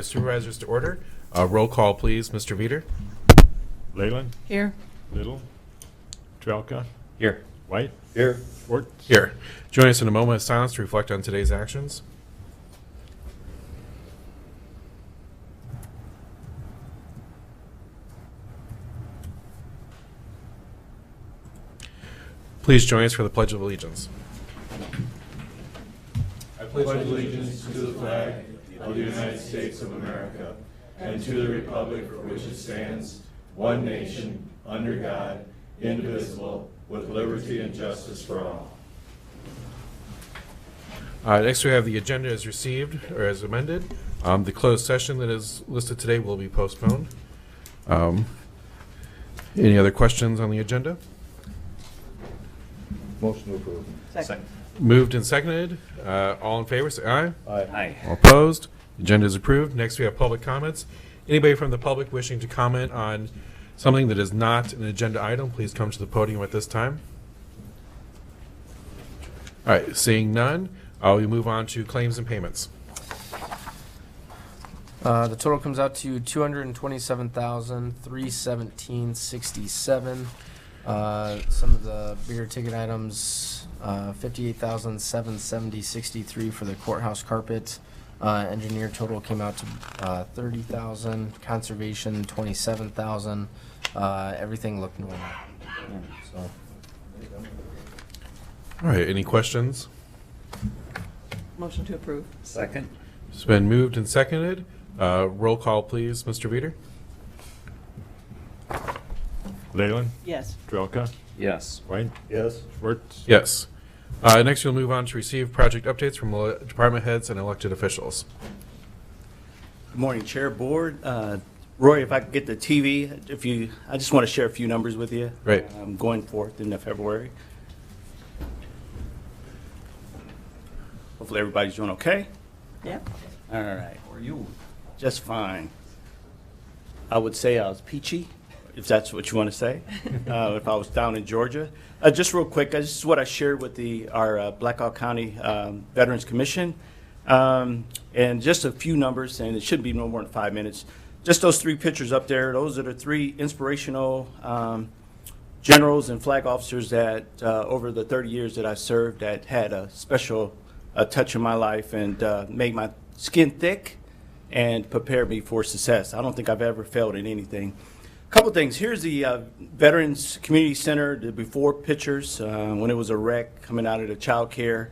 Supervisors to order. Roll call, please. Mr. Veeder. Leyland. Here. Little. Trelka. Here. White. Here. Schwartz. Here. Join us in a moment of silence to reflect on today's actions. Please join us for the Pledge of Allegiance. I pledge allegiance to the flag of the United States of America and to the republic for which it stands, one nation, under God, indivisible, with liberty and justice for all. Next, we have the agenda as received or as amended. The closed session that is listed today will be postponed. Any other questions on the agenda? Motion to approve. Second. Moved and seconded. All in favor, say aye. Aye. All opposed? The agenda is approved. Next, we have public comments. Anybody from the public wishing to comment on something that is not an agenda item, please come to the podium at this time. All right, seeing none, we move on to claims and payments. The total comes out to $227,317.67. Some of the bigger ticket items, $58,770.63 for the courthouse carpet. Engineer total came out to $30,000. Conservation $27,000. Everything looked normal. So. All right, any questions? Motion to approve. Second. It's been moved and seconded. Roll call, please, Mr. Veeder. Leyland. Yes. Trelka. Yes. White. Yes. Schwartz. Yes. Next, we'll move on to receive project updates from department heads and elected officials. Good morning, Chair, Board. Roy, if I could get the TV, I just want to share a few numbers with you. Great. Going forth into February. Hopefully everybody's doing okay. Yep. All right. How are you? Just fine. I would say I was peachy, if that's what you want to say, if I was down in Georgia. Just real quick, this is what I shared with our Blackhawk County Veterans Commission. And just a few numbers, and it shouldn't be no more than 5 minutes. Just those three pictures up there, those are the three inspirational generals and flag officers that over the 30 years that I served that had a special touch in my life and made my skin thick and prepared me for success. I don't think I've ever failed in anything. A couple things. Here's the Veterans Community Center, the before pictures when it was a wreck coming out of the child care.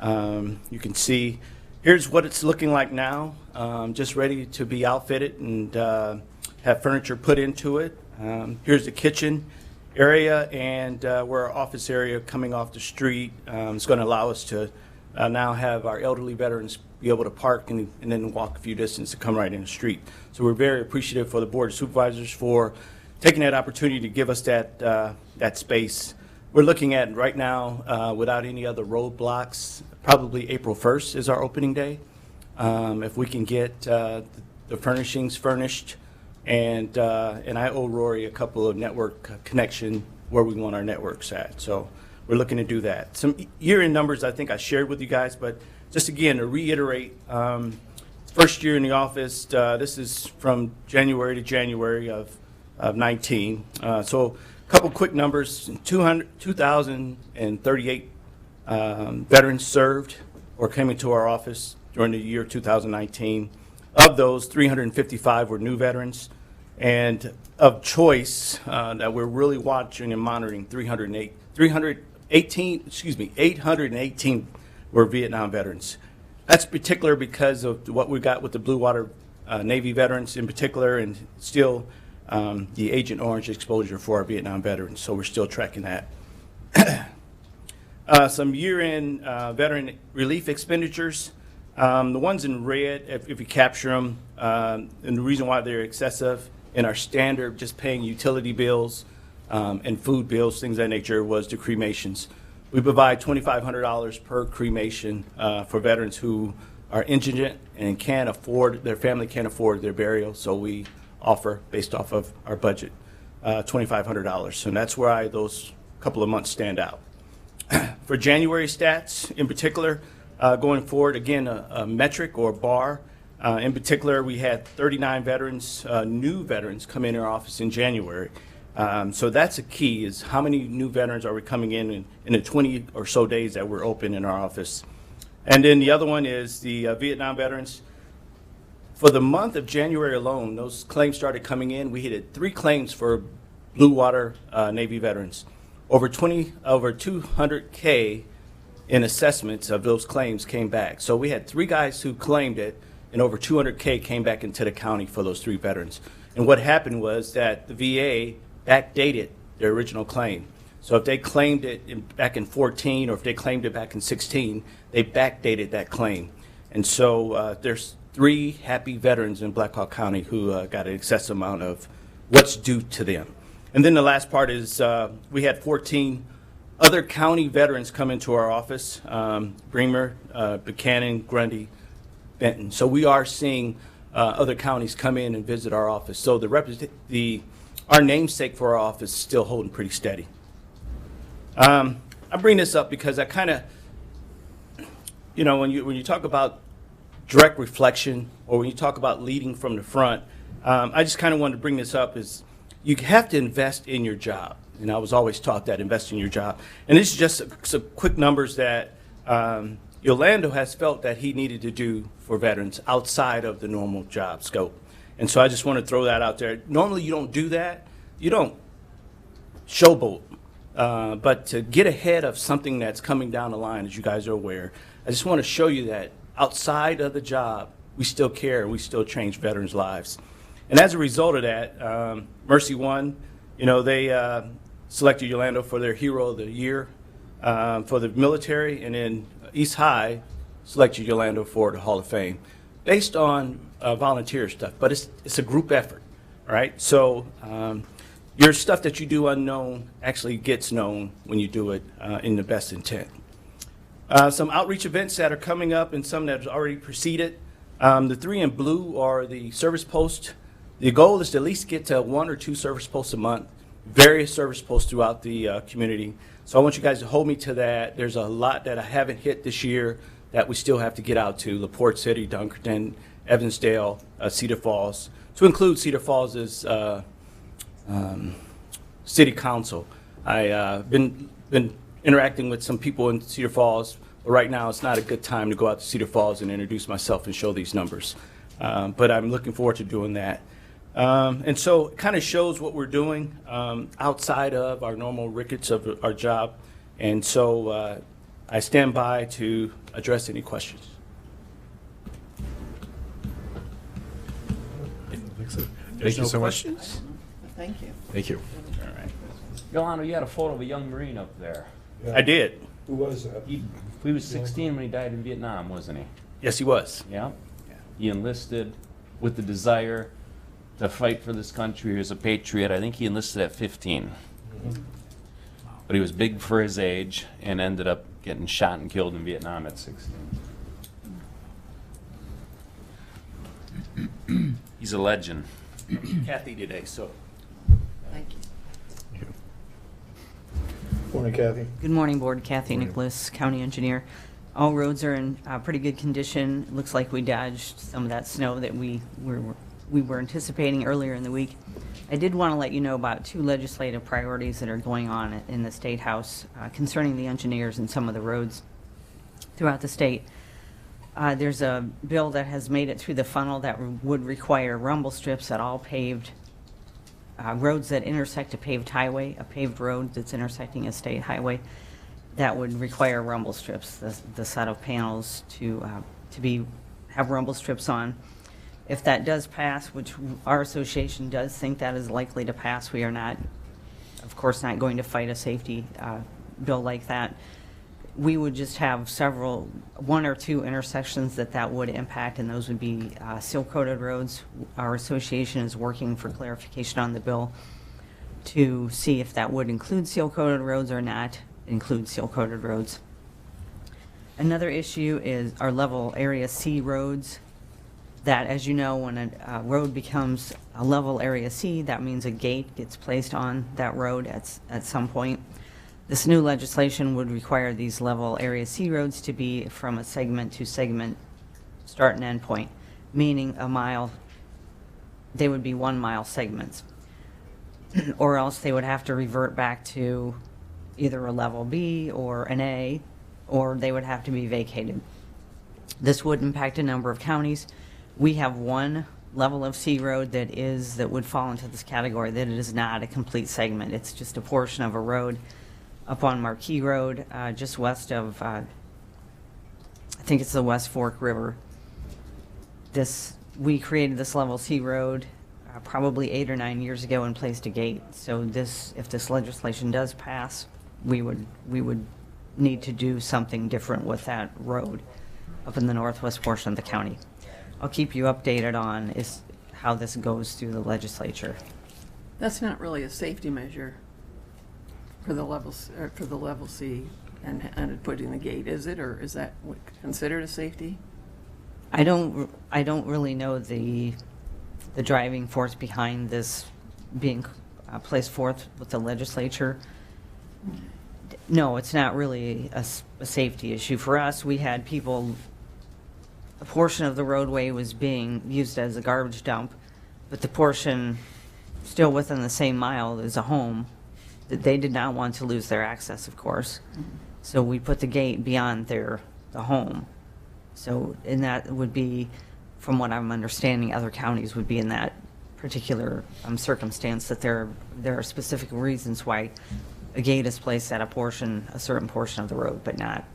You can see here's what it's looking like now, just ready to be outfitted and have furniture put into it. Here's the kitchen area and where our office area coming off the street. It's going to allow us to now have our elderly veterans be able to park and then walk a few distance to come right in the street. So we're very appreciative for the Board of Supervisors for taking that opportunity to give us that space. We're looking at right now, without any other roadblocks, probably April 1st is our opening day. If we can get the furnishings furnished, and I owe Rory a couple of network connection where we want our networks at. So we're looking to do that. Some year-end numbers I think I shared with you guys, but just again to reiterate, first year in the office, this is from January to January of 19. So a couple quick numbers, 2,038 veterans served or came into our office during the year 2019. Of those, 355 were new veterans. And of choice that we're really watching and monitoring, 818 were Vietnam veterans. That's particular because of what we got with the Blue Water Navy veterans in particular, and still the Agent Orange exposure for our Vietnam veterans. So we're still tracking that. Some year-end veteran relief expenditures. The ones in red, if you capture them, and the reason why they're excessive in our standard, just paying utility bills and food bills, things of that nature, was the cremations. We provide $2,500 per cremation for veterans who are indigent and can't afford, their family can't afford their burial, so we offer, based off of our budget, $2,500. And that's why those couple of months stand out. For January stats in particular, going forward, again, a metric or bar In particular, we had 39 veterans, new veterans, come in our office in January. So that's a key, is how many new veterans are we coming in the 20 or so days that we're open in our office. And then the other one is the Vietnam veterans. For the month of January alone, those claims started coming in. We hit 3 claims for Blue Water Navy veterans. Over 200K in assessments of those claims came back. So we had 3 guys who claimed it, and over 200K came back into the county for those 3 veterans. And what happened was that the VA backdated their original claim. So if they claimed it back in 14, or if they claimed it back in 16, they backdated that claim. And so there's 3 happy veterans in Black Hawk County who got an excessive amount of what's due to them. And then the last part is we had 14 other county veterans come into our office, Bremer, Buchanan, Grundy, Benton. So we are seeing other counties come in and visit our office. So our namesake for our office is still holding pretty steady. I bring this up because I kind of, when you talk about direct reflection, or when you talk about leading from the front, I just kind of wanted to bring this up is you have to invest in your job. And I was always taught that, invest in your job. And this is just some quick numbers that Yolando has felt that he needed to do for veterans outside of the normal job scope. And so I just want to throw that out there. Normally you don't do that. You don't showboat. But to get ahead of something that's coming down the line, as you guys are aware, I just want to show you that outside of the job, we still care and we still change veterans' lives. And as a result of that, Mercy One, they selected Yolando for their Hero of the Year for the military, and then East High selected Yolando for the Hall of Fame based on volunteer stuff. But it's a group effort, all right? So your stuff that you do unknown actually gets known when you do it in the best intent. Some outreach events that are coming up and some that have already proceeded. The 3 in blue are the service posts. The goal is to at least get to 1 or 2 service posts a month, various service posts throughout the community. So I want you guys to hold me to that. There's a lot that I haven't hit this year that we still have to get out to. LaPorte City, Dunkerton, Evansdale, Cedar Falls. To include Cedar Falls as city council. I've been interacting with some people in Cedar Falls, but right now it's not a good time to go out to Cedar Falls and introduce myself and show these numbers. But I'm looking forward to doing that. And so it kind of shows what we're doing outside of our normal rickets of our job. And so I stand by to address any questions. Thank you so much. Thank you. Thank you. All right. Yolanda, you had a photo of a young Marine up there. I did. Who was that? He was 16 when he died in Vietnam, wasn't he? Yes, he was. Yeah. He enlisted with the desire to fight for this country. He was a patriot. I think he enlisted at 15. But he was big for his age and ended up getting shot and killed in Vietnam at 16. He's a legend. Kathy today, so. Thank you. Morning, Kathy. Good morning, Board. Kathy Nicholas, County Engineer. All roads are in pretty good condition. It looks like we dodged some of that snow that we were anticipating earlier in the week. I did want to let you know about 2 legislative priorities that are going on in the State House concerning the engineers and some of the roads throughout the state. There's a bill that has made it through the funnel that would require rumble strips at all paved roads that intersect a paved highway, a paved road that's intersecting a state highway. That would require rumble strips, the set of panels to have rumble strips on. If that does pass, which our association does think that is likely to pass, we are not, of course, not going to fight a safety bill like that. We would just have 1 or 2 intersections that would impact, and those would be seal-coated roads. Our association is working for clarification on the bill to see if that would include seal-coated roads or not include seal-coated roads. Another issue is our level area C roads. That, as you know, when a road becomes a level area C, that means a gate gets placed on that road at some point. This new legislation would require these level area C roads to be from a segment to segment start and end point. meaning a mile, they would be 1 mile segments. Or else they would have to revert back to either a level B or an A, or they would have to be vacated. This would impact a number of counties. We have one level of C road that would fall into this category, that it is not a complete segment. It's just a portion of a road up on Marquis Road, just west of, I think it's the West Fork River. We created this level C road probably 8 or 9 years ago and placed a gate. So if this legislation does pass, we would need to do something different with that road up in the northwest portion of the county. I'll keep you updated on how this goes through the legislature. That's not really a safety measure for the level C and putting the gate, is it? Or is that considered a safety? I don't really know the driving force behind this being placed forth with the legislature. No, it's not really a safety issue. For us, we had people, a portion of the roadway was being used as a garbage dump, but the portion still within the same mile is a home that they did not want to lose their access, of course. So we put the gate beyond the home. So, and that would be, from what I'm understanding, other counties would be in that particular circumstance, that there are specific reasons why a gate is placed at a certain portion of the road, but not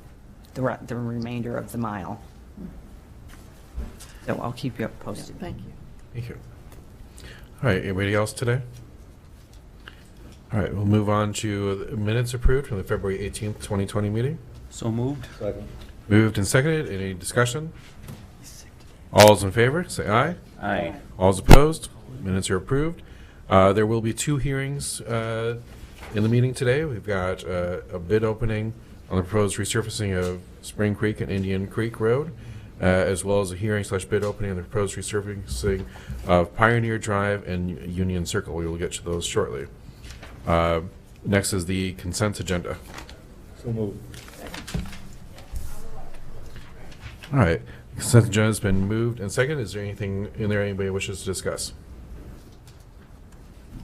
the remainder of the mile. So I'll keep you up Yeah, posted. thank you. Thank you. All right, anybody else today? All right, we'll move on to the minutes approved from the February 18th, 2020 meeting. So moved. Second. Moved and seconded. Any discussion? All's in favor, say aye. Aye. All's opposed. Minutes are approved. There will be 2 hearings in the meeting today. We've got a bid opening on the proposed resurfacing of Spring Creek and Indian Creek Road, as well as a hearing/bid opening on the proposed resurfacing of Pioneer Drive and Union Circle. We will get to those shortly. Next is the consent agenda. So moved. All right, consent agenda has been moved and seconded. Is there anything in there anybody wishes to discuss?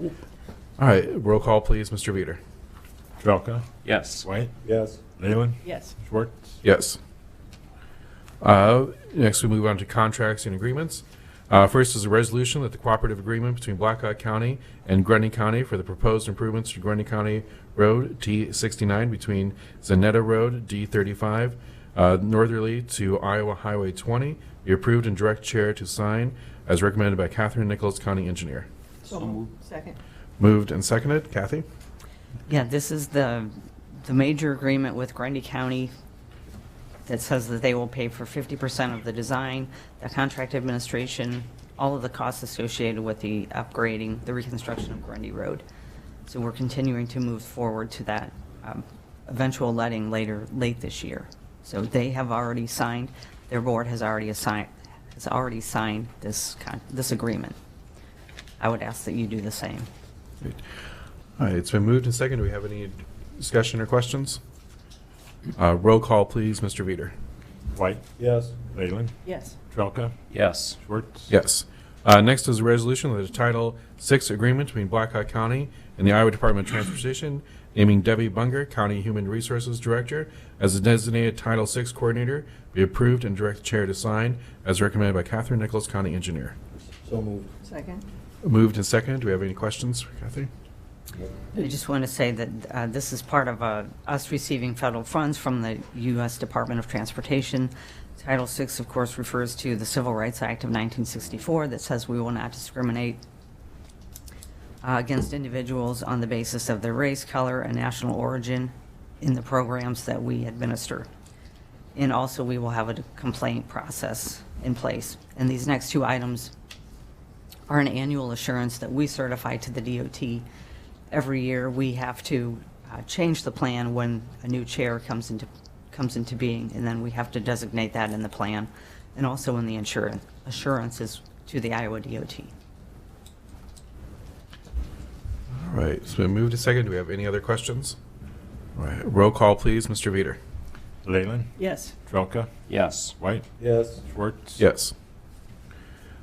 All right, roll call, please, Mr. Veeder. Trelka, Yes. White, Yes. Leyland, Yes. Schwartz. Yes. Next, we move on to contracts and agreements. First is a resolution that the cooperative agreement between Blackhawk County and Grundy County for the proposed improvements to Grundy County Road D69 between Zanetta Road D35 northerly to Iowa Highway 20 be approved and direct chair to sign as recommended by Catherine Nichols, County Engineer. So moved. Second. Moved and seconded. Kathy? Yeah, this is the major agreement with Grundy County that says that they will pay for 50% of the design, the contract administration, all of the costs associated with the upgrading, the reconstruction of Grundy Road. So we're continuing to move forward to that eventual letting late this year. So they have already signed, their board has already signed this agreement. I would ask that you do the same. Great. All right, it's been moved and seconded. Do we have any discussion or questions? Roll call, please, Mr. Veeder. White, Yes. Leyland, Yes. Trelka, Yes. Schwartz. Yes. Next is a resolution of the Title VI agreement between Blackhawk County and the Iowa Department of Transportation, naming Debbie Bunger, County Human Resources Director, as the designated Title VI coordinator, be approved and direct the chair to sign as recommended by Catherine Nichols, County Engineer. So moved. Second. Moved and seconded. Do we have any questions for Kathy? I just want to say that this is part of us receiving federal funds from the U.S. Department of Transportation. Title VI, of course, refers to the Civil Rights Act of 1964 that says we will not discriminate against individuals on the basis of their race, color, and national origin in the programs that we administer. And also, we will have a complaint process in place. And these next 2 items are an annual assurance that we certify to the DOT. Every year, we have to change the plan when a new chair comes into being, and then we have to designate that in the plan, and also in the assurances to the Iowa DOT. All right, it's been moved and seconded. Do we have any other questions? All right, roll call, please, Mr. Veeder. Leyland, Yes. Trelka, Yes. White, Yes. Schwartz. Yes.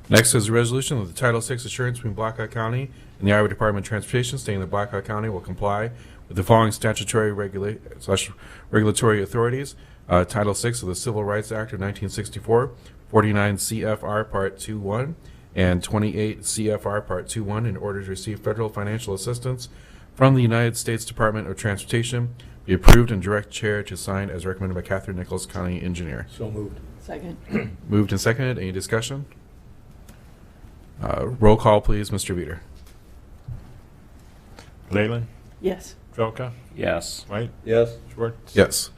Next is a resolution of the Title VI assurance between Blackhawk County and the Iowa Department of Transportation stating that Blackhawk County will comply with the following statutory regulatory authorities. Title VI of the Civil Rights Act of 1964, 49 CFR Part 2.1, and 28 CFR Part 2.1 in order to receive federal financial assistance from the United States Department of Transportation, be approved and direct chair to sign as recommended by Catherine Nichols, County Engineer. So moved. Second. Moved and seconded. Any discussion? Roll call, please, Mr. Veeder. Leyland, Yes. Trelka, Yes. White, Yes. Schwartz. Yes.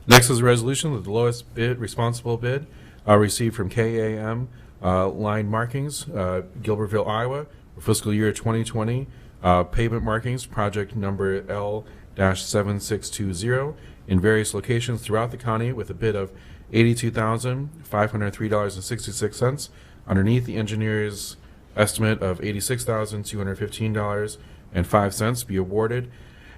Next is a resolution that the lowest bid, responsible bid, received from KAM Line Markings, Gilbertville, Iowa, for fiscal year 2020, pavement markings, project number L-7620, in various locations throughout the county with a bid of $82,503.66, underneath the engineer's estimate of $86,215.05 be awarded,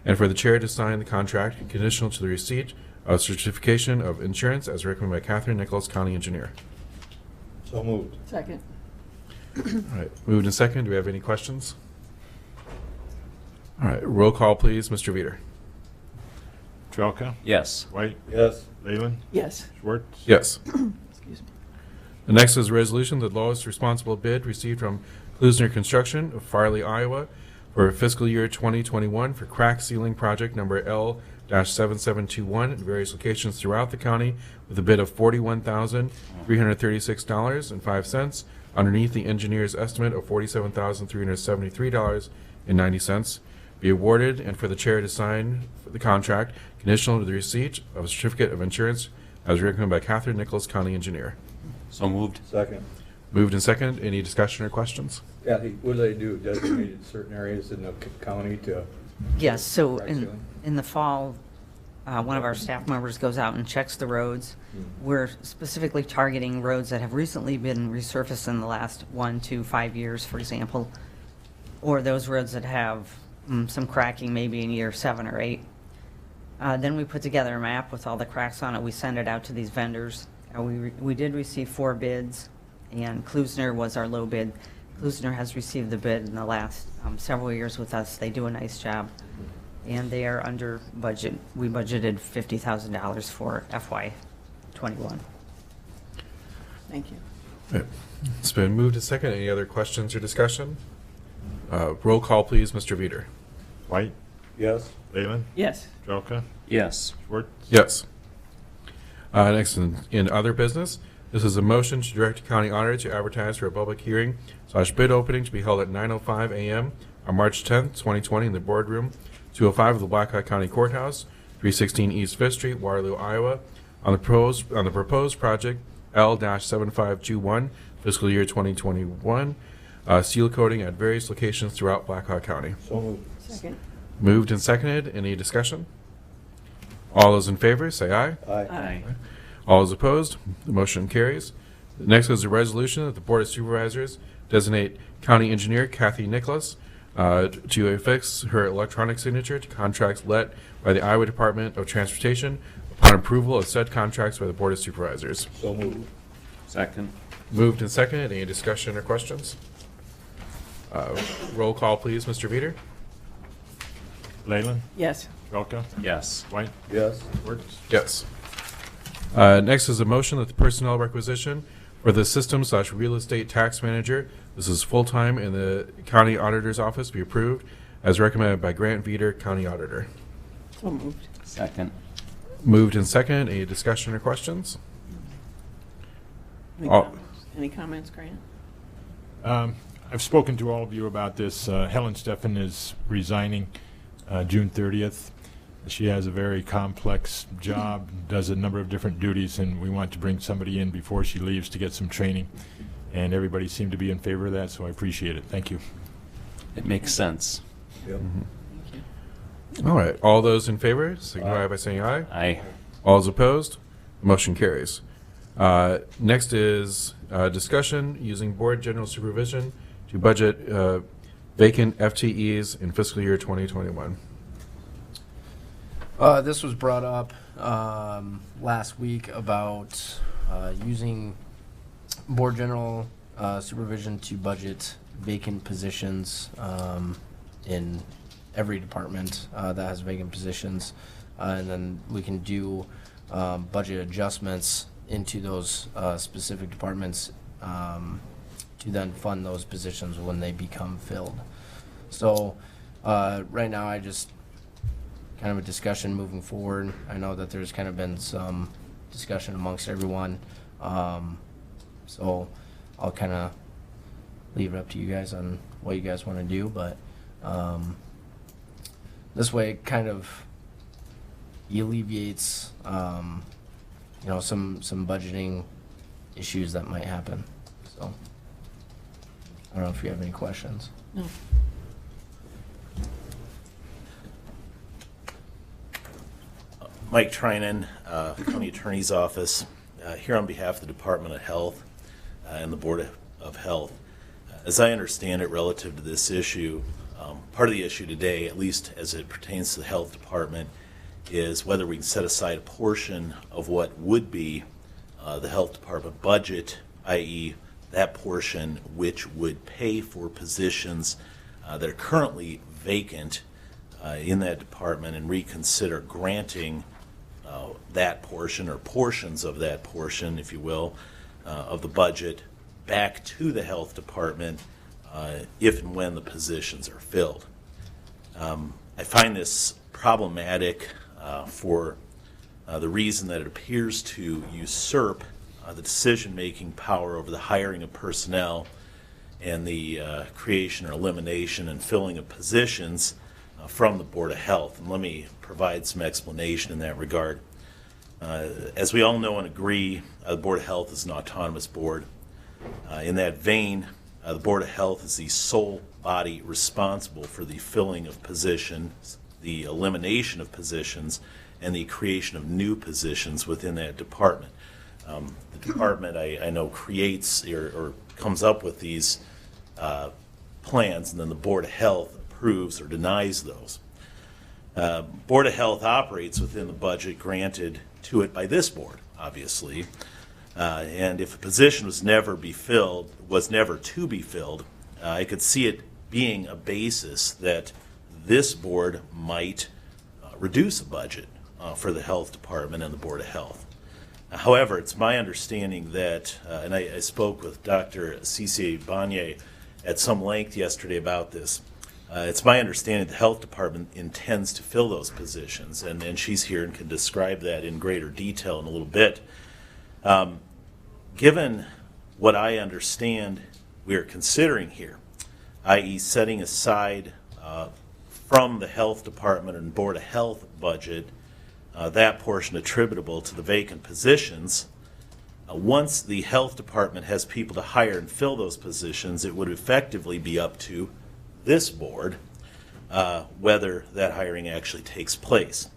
and for the chair to sign the contract conditional to the receipt of certification of insurance as recommended by Catherine Nichols, County Engineer. So moved. Second. All right, moved and second. Do we have any questions? All right, roll call, please, Mr. Veeder. Trelka, Yes. White, Yes. Leyland, Yes. Schwartz. Yes. Excuse me. The next is a resolution that the lowest responsible bid received from Klusner Construction of Farley, Iowa, for fiscal year 2021 for crack sealing project number L-7721 in various locations throughout the county with a bid of $41,336.05 underneath the engineer's estimate of $47,373.90 be awarded, and for the chair to sign the contract conditional to the receipt of a certificate of insurance as recommended by Catherine Nichols, County Engineer. So moved. Second. Moved and second. Any discussion or questions? Kathy, what do they do? Designated certain areas in the county to? Yes, so Crack in, sealing? in the fall, one of our staff members goes out and checks the roads. We're specifically targeting roads that have recently been resurfaced in the last 1 to 5 years, for example, or those roads that have some cracking maybe in year 7 or 8. Then we put together a map with all the cracks on it. We send it out to these vendors. We did receive 4 bids, and Klusner was our low bid. Klusner has received the bid in the last several years with us. They do a nice job, and they are under budget. We budgeted $50,000 for FY '21. Thank you. Right. It's been moved and second. Any other questions or discussion? Roll call, please, Mr. Veeder. White, Yes. Leyland, Yes. Trelka, Yes. Schwartz. Yes. Next, in other business, this is a motion to direct the county auditor to advertise for a public hearing / bid opening to be held at 9:05 a.m. on March 10th, 2020 in the boardroom 205 of the Blackhawk County Courthouse, 316 East Fifth Street, Waterloo, Iowa, on the proposed project L-7521 fiscal year 2021, seal coating at various locations throughout Blackhawk County. So moved. Second. Moved and seconded. Any discussion? All those in favor, say aye. Aye. All those opposed, the motion carries. Next is a resolution that the Board of Supervisors designate County Engineer Kathy Nicholas to affix her electronic signature to contracts let by the Iowa Department of Transportation upon approval of said contracts by the Board of Supervisors. So moved. Second. Moved and seconded. Any discussion or questions? Roll call, please, Mr. Veeder. Leyland, Yes. Trelka, Yes. White, Yes. Schwartz. Yes. Next is a motion that the personnel requisition for the system / real estate tax manager, this is full-time in the county auditor's office, be approved as recommended by Grant Veeder, county auditor. So moved. Second. Moved and seconded. Any discussion or questions? Any Oh. comments? Any comments, Grant? I've spoken to all of you about this. Helen Steffen is resigning June 30th. She has a very complex job, does a number of different duties, and we want to bring somebody in before she leaves to get some training. And everybody seemed to be in favor of that, so I appreciate it. Thank you. It makes sense. Yep. Thank you. All right. All those in favor, signify Aye. by saying aye. Aye. All those opposed, motion carries. Next is discussion using board general supervision to budget vacant FTEs in fiscal year 2021. This was brought up last week about using board general supervision to budget vacant positions in every department that has vacant positions. And then we can do budget adjustments into those specific departments to then fund those positions when they become filled. So right now, I just kind of a discussion moving forward. I know that there's kind of been some discussion amongst everyone. So I'll kind of leave it up to you guys on what you guys want to do, but this way it kind of alleviates you know, some budgeting issues that might happen. So I don't know if you have any questions. No. Mike Trinan, County Attorney's Office, here on behalf of the Department of Health and the Board of Health. As I understand it relative to this issue, part of the issue today, at least as it pertains to the Health Department, is whether we can set aside a portion of what would be the Health Department budget, i.e. that portion which would pay for positions that are currently vacant in that department, and reconsider granting that portion or portions of that portion, if you will, of the budget back to the Health Department if and when the positions are filled. I find this problematic for the reason that it appears to usurp the decision-making power over the hiring of personnel and the creation or elimination and filling of positions from the Board of Health. And let me provide some explanation in that regard. As we all know and agree, the Board of Health is an autonomous board. In that vein, the Board of Health is the sole body responsible for the filling of positions, the elimination of positions, and the creation of new positions within that department. The department, I know, creates or comes up with these plans, and then the Board of Health approves or denies those. Board of Health operates within the budget granted to it by this board, obviously. And if a position was never to be filled, I could see it being a basis that this board might reduce a budget for the Health Department and the Board of Health. However, it's my understanding that, and I spoke with Dr. C.C. Banye at some length yesterday about this. It's my understanding the Health Department intends to fill those positions, and she's here and can describe that in greater detail in a little bit. Given what I understand we are considering here, i.e. setting aside from the Health Department and Board of Health budget that portion attributable to the vacant positions, once the Health Department has people to hire and fill those positions, it would effectively be up to this board whether that hiring actually takes place.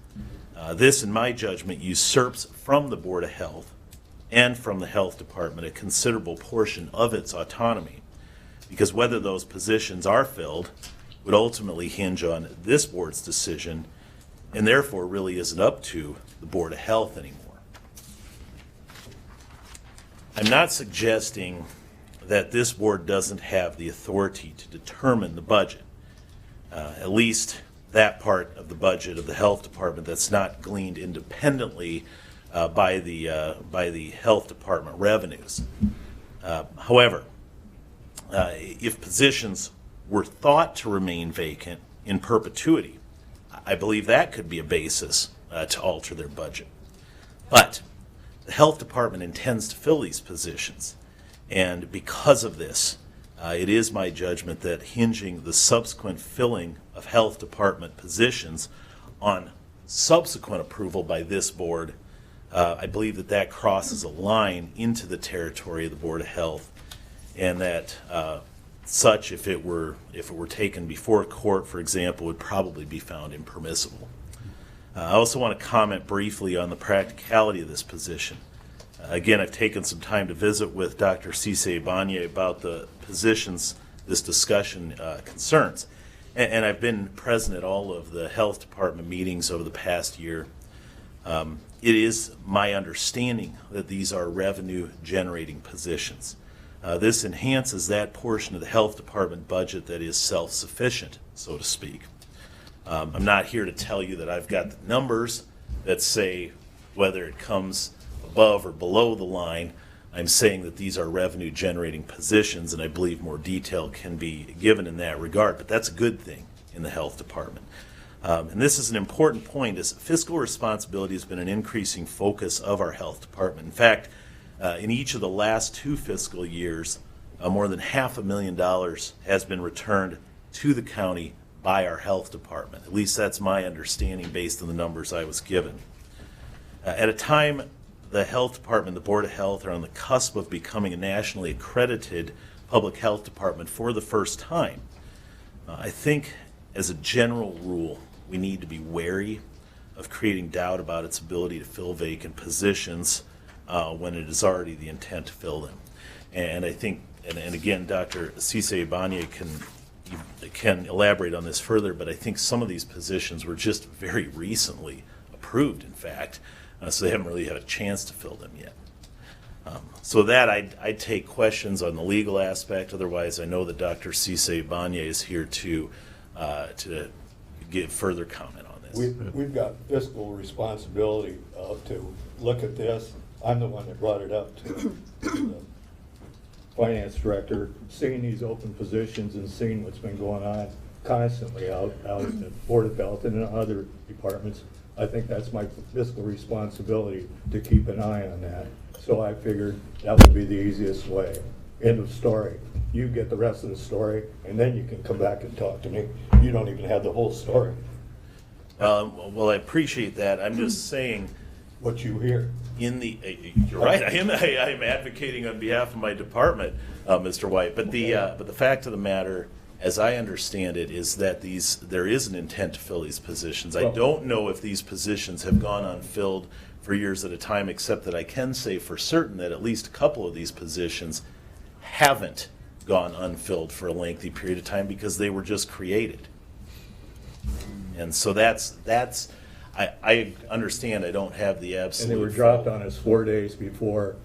This, in my judgment, usurps from the Board of Health and from the Health Department a considerable portion of its autonomy, because whether those positions are filled would ultimately hinge on this board's decision, and therefore really isn't up to the Board of Health anymore. I'm not suggesting that this board doesn't have the authority to determine the budget, at least that part of the budget of the Health Department that's not gleaned independently by the Health Department revenues. However, if positions were thought to remain vacant in perpetuity, I believe that could be a basis to alter their budget. But the Health Department intends to fill these positions, and because of this, it is my judgment that hinging the subsequent filling of Health Department positions on subsequent approval by this board, I believe that that crosses a line into the territory of the Board of Health, and that such, if it were taken before court, for example, would probably be found impermissible. I also want to comment briefly on the practicality of this position. Again, I've taken some time to visit with Dr. C.C. Banye about the positions this discussion concerns. And I've been present at all of the Health Department meetings over the past year. It is my understanding that these are revenue-generating positions. This enhances that portion of the health department budget that is self-sufficient, so to speak. I'm not here to tell you that I've got the numbers that say whether it comes above or below the line. I'm saying that these are revenue-generating positions, and I believe more detail can be given in that regard, but that's a good thing in the health department. And this is an important point, as fiscal responsibility has been an increasing focus of our health department. In fact, in each of the last 2 fiscal years, more than $500,000 has been returned to the county by our health department. At least that's my understanding based on the numbers I was given. At a time the health department, the Board of Health, are on the cusp of becoming a nationally accredited public health department for the first time, I think as a general rule, we need to be wary of creating doubt about its ability to fill vacant positions when it is already the intent to fill them. And I think, and again, Dr. Cisse Banye can elaborate on this further, but I think some of these positions were just very recently approved, in fact, so they haven't really had a chance to fill them yet. So that I'd take questions on the legal aspect. Otherwise, I know that Dr. Cisse Banye is here to give further comment on this. We've got fiscal responsibility to look at this. I'm the one that brought it up to the finance director, seeing these open positions and seeing what's been going on constantly out in the Board of Health and in other departments. I think that's my fiscal responsibility to keep an eye on that. So I figured that would be the easiest way. End of story. You get the rest of the story, and then you can come back and talk to me. You don't even have the whole story. Well, I appreciate that. I'm just saying, What you hear. you're right. I am advocating on behalf of my department, Mr. White. But the fact of the matter, as I understand it, is that there is an intent to fill these positions. I don't know if these positions have gone unfilled for years at a time, except that I can say for certain that at least a couple of these positions haven't gone unfilled for a lengthy period of time because they were just created. And so I understand I don't have the absolute. And they were dropped on us 4 days before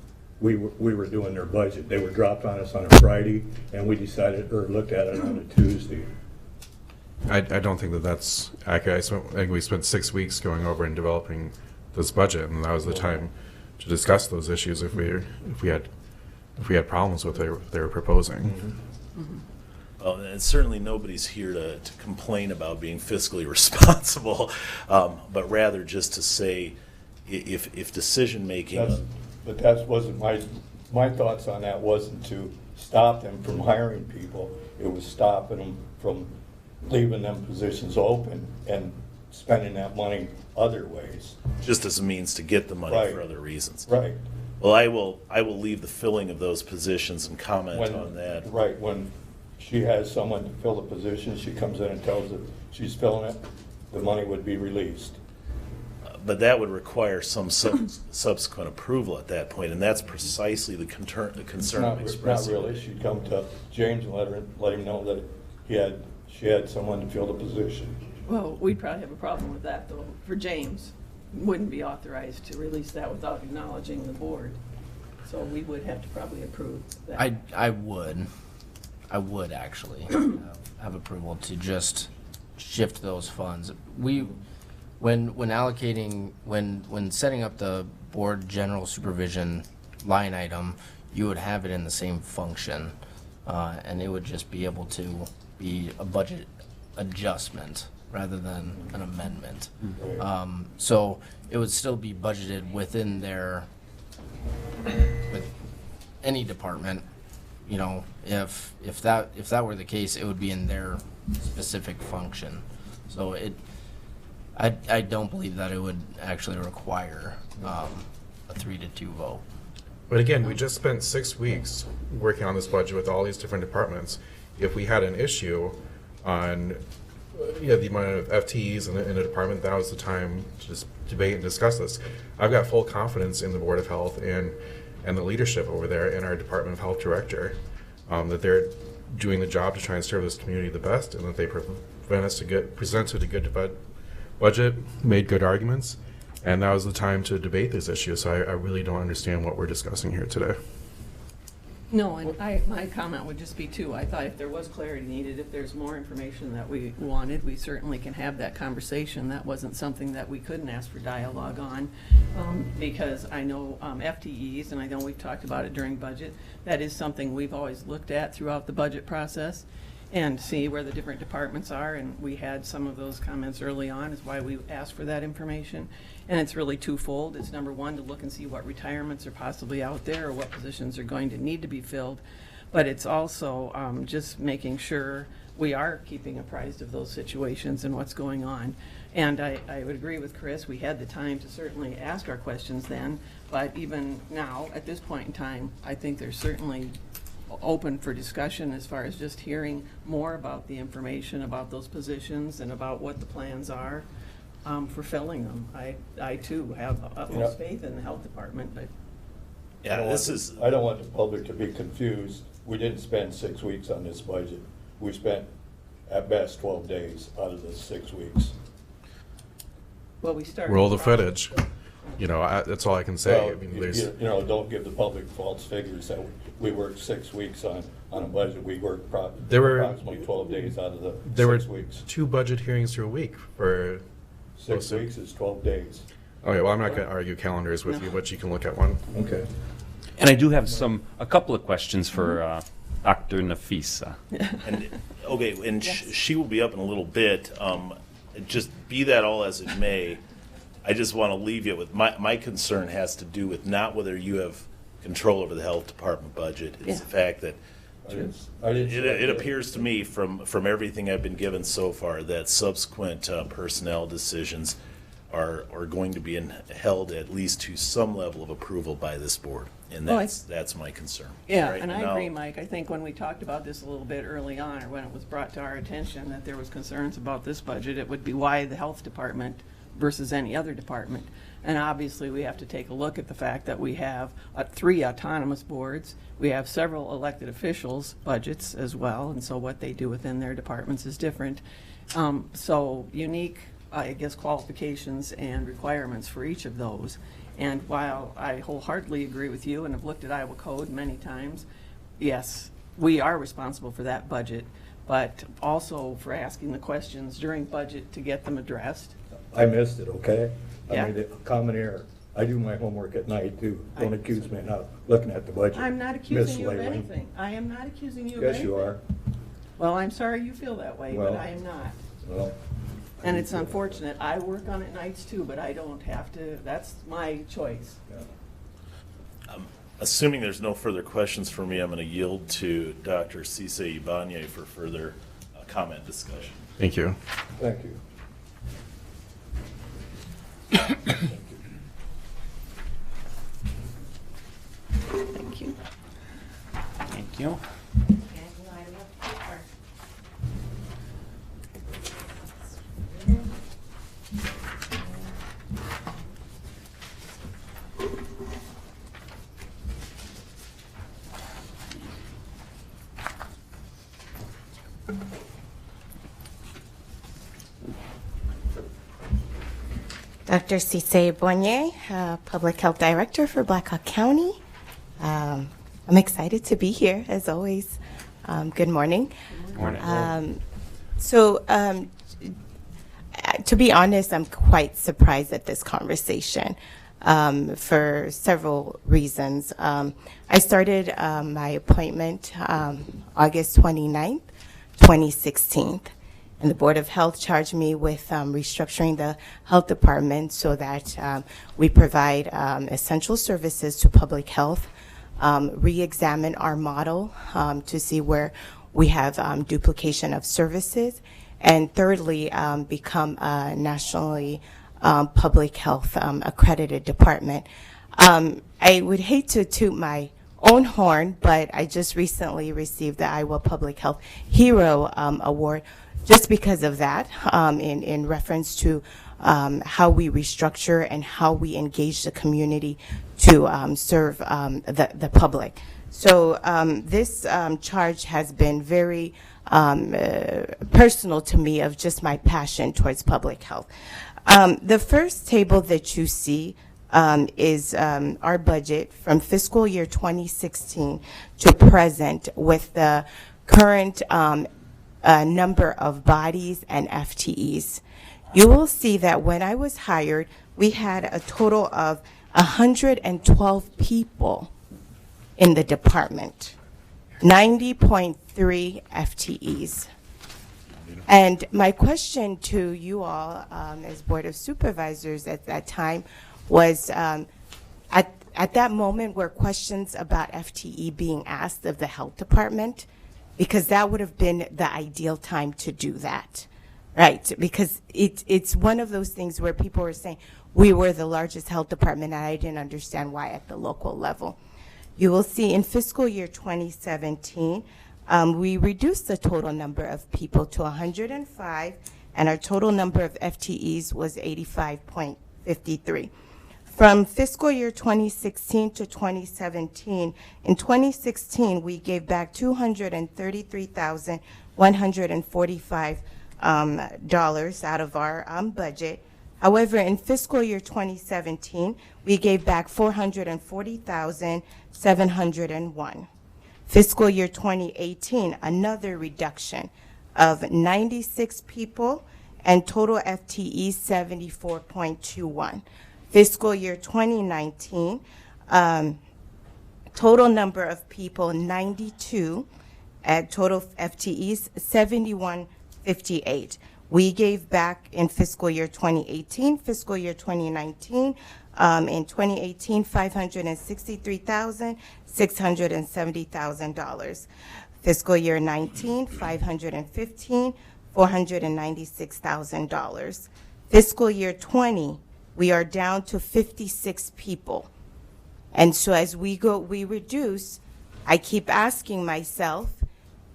we were doing their budget. They were dropped on us on a Friday, and we decided, or looked at it on a Tuesday. I don't think that that's accurate. I think we spent 6 weeks going over and developing this budget, and that was the time to discuss those issues if we had problems with what they were proposing. Well, and certainly nobody's here to complain about being fiscally responsible, but rather just to say if decision making. But that wasn't my thoughts on that wasn't to stop them from hiring people. It was stopping them from leaving them positions open and spending that money other ways. Just as a means to get the money Right. for other reasons. Right. Well, I will leave the filling of those positions and comment on that. Right, when she has someone to fill the position, she comes in and tells her she's filling it, the money would be released. But that would require some subsequent approval at that point, and that's precisely the concern I'm expressing. Not really, she'd come to James and let him know that she had someone to fill the position. Well, we'd probably have a problem with that, though. For James, wouldn't be authorized to release that without acknowledging the board. So we would have to probably approve that. I would actually have approval to just shift those funds. When allocating, when setting up the board general supervision line item, you would have it in the same function, and it would just be able to be a budget adjustment rather than an amendment. So it would still be budgeted within with any department. You know, if that were the case, it would be in their specific function. So I don't believe that it would actually require a 3-2 vote. But again, we just spent 6 weeks working on this budget with all these different departments. If we had an issue on the amount of FTEs in a department, that was the time to just debate and discuss this. I've got full confidence in the Board of Health and the leadership over there and our Department of Health Director, that they're doing the job to try and serve this community the best, and that they presented a good budget, made good arguments, and that was the time to debate this issue. So I really don't understand what we're discussing here today. No, and my comment would just be too, I thought if there was clarity needed, if there's more information that we wanted, we certainly can have that conversation. That wasn't something that we couldn't ask for dialogue on, because I know FTEs, and I know we've talked about it during budget, that is something we've always looked at throughout the budget process and see where the different departments are, and we had some of those comments early on, is why we asked for that information. And it's really twofold. It's number one, to look and see what retirements are possibly out there or what positions are going to need to be filled. But it's also just making sure we are keeping apprised of those situations and what's going on. And I would agree with Chris, we had the time to certainly ask our questions then, but even now, at this point in time, I think there's certainly open for discussion as far as just hearing more about the information about those positions and about what the plans are for filling them. I too have utmost faith in the health department, but Yeah, this is, I don't want the public to be confused. We didn't spend 6 weeks on this budget. We spent, at best, 12 days out of the 6 weeks. well, we started. Roll the footage. You know, that's all I can say. Well, I mean, you there's, know, don't give the public false figures that we worked 6 weeks on a budget. We worked There were- approximately 12 days out of the there were 6 weeks. 2 budget hearings through a week for. 6 weeks is 12 days. Okay, well, I'm not going to argue calendars with you, but you can look at one. Okay. And I do have a couple of questions for Dr. Nafisa. and, okay, and she will be up in a little bit. Just be that all as it may, I just want to leave you with, my concern has to do with not whether you have control over the health department budget. It's the fact that I didn't say it that. appears to me from everything I've been given so far that subsequent personnel decisions are going to be held at least to some level of approval by this board. And Well, that's my concern. Yeah, Right and I now- agree, Mike. I think when we talked about this a little bit early on, or when it was brought to our attention that there was concerns about this budget, it would be why the health department versus any other department. And obviously, we have to take a look at the fact that we have 3 autonomous boards. We have several elected officials' budgets as well, and so what they do within their departments is different. So unique, I guess, qualifications and requirements for each of those. And while I wholeheartedly agree with you and have looked at Iowa Code many times, yes, we are responsible for that budget, but also for asking the questions during budget to get them addressed. I missed it, okay? Yeah. I made a common error. I do my homework at night, too. Don't accuse me of not looking at the budget. I'm not accusing you of Miss Leyland. anything. I am not accusing you of anything. Yes, you are. Well, I'm sorry you feel that way, but Well- I am not. Well, And it's unfortunate. I work on it nights too, but I don't have to. That's my choice. yeah. Assuming there's no further questions for me, I'm going to yield to Dr. Cisse Ibanez for further comment discussion. Thank you. Thank you. Thank you. Thank you. Dr. Cisse Bonnier, Public Health Director for Blackhawk County. I'm excited to be here, as always. Good morning. Morning. To be honest, I'm quite surprised at this conversation for several reasons. I started my appointment August 29th, 2016. And the Board of Health charged me with restructuring the health department so that we provide essential services to public health, re-examine our model to see where we have duplication of services, and thirdly, become a nationally public health accredited department. I would hate to toot my own horn, but I just recently received the Iowa Public Health Hero Award just because of that, in reference to how we restructure and how we engage the community to serve the public. So this charge has been very personal to me, of just my passion towards public health. The first table that you see is our budget from fiscal year 2016 to present with the current number of bodies and FTEs. You will see that when I was hired, we had a total of 112 people in the department, 90.3 FTEs. And my question to you all as Board of Supervisors at that time was, at that moment were questions about FTE being asked of the health department, because that would have been the ideal time to do that, right? Because it's one of those things where people were saying, we were the largest health department, and I didn't understand why at the local level. You will see in fiscal year 2017, we reduced the total number of people to 105, and our total number of FTEs was 85.53. From fiscal year 2016 to 2017, in 2016, we gave back $233,145 out of our budget. However, in fiscal year 2017, we gave back $440,701. Fiscal year 2018, another reduction of 96 people and total FTE 74.21. Fiscal year 2019, total number of people 92, and total FTEs 7158. We gave back in fiscal year 2018, fiscal year 2019, in 2018, $563,670,000. Fiscal year 19, $515, $496,000. Fiscal year 20, we are down to 56 people. And so as we reduce, I keep asking myself,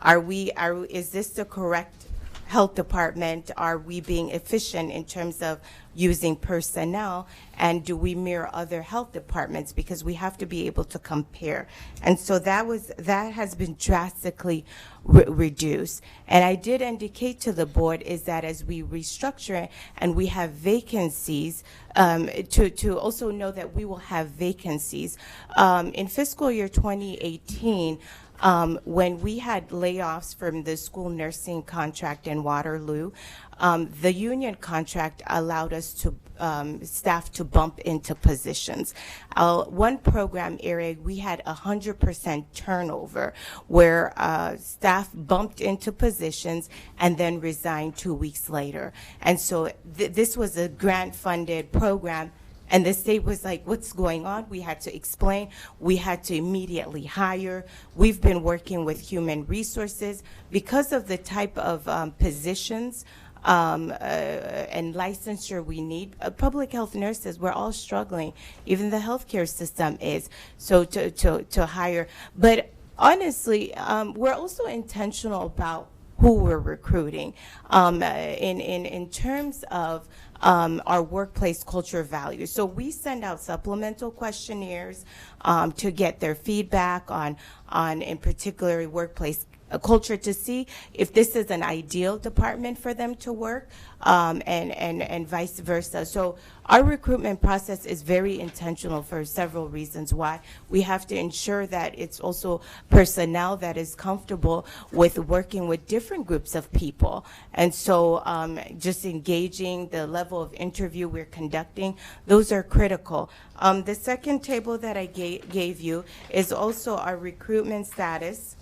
is this the correct health department? Are we being efficient in terms of using personnel, and do we mirror other health departments? Because we have to be able to compare. And so that has been drastically reduced. And I did indicate to the board is that as we restructure and we have vacancies, to also know that we will have vacancies. In fiscal year 2018, when we had layoffs from the school nursing contract in Waterloo, the union contract allowed us to staff to bump into positions. One program area, we had 100% turnover, where staff bumped into positions and then resigned 2 weeks later. And so this was a grant-funded program. And the state was like, what's going on? We had to explain. We had to immediately hire. We've been working with human resources. Because of the type of positions and licensure we need, public health nurses, we're all struggling. Even the healthcare system is. So to hire. But honestly, we're also intentional about who we're recruiting in terms of our workplace culture values. So we send out supplemental questionnaires to get their feedback on in particular workplace culture, to see if this is an ideal department for them to work, and vice versa. So our recruitment process is very intentional for several reasons why. We have to ensure that it's also personnel that is comfortable with working with different groups of people. And so just engaging the level of interview we're conducting, those are critical. The second table that I gave you is also our recruitment status.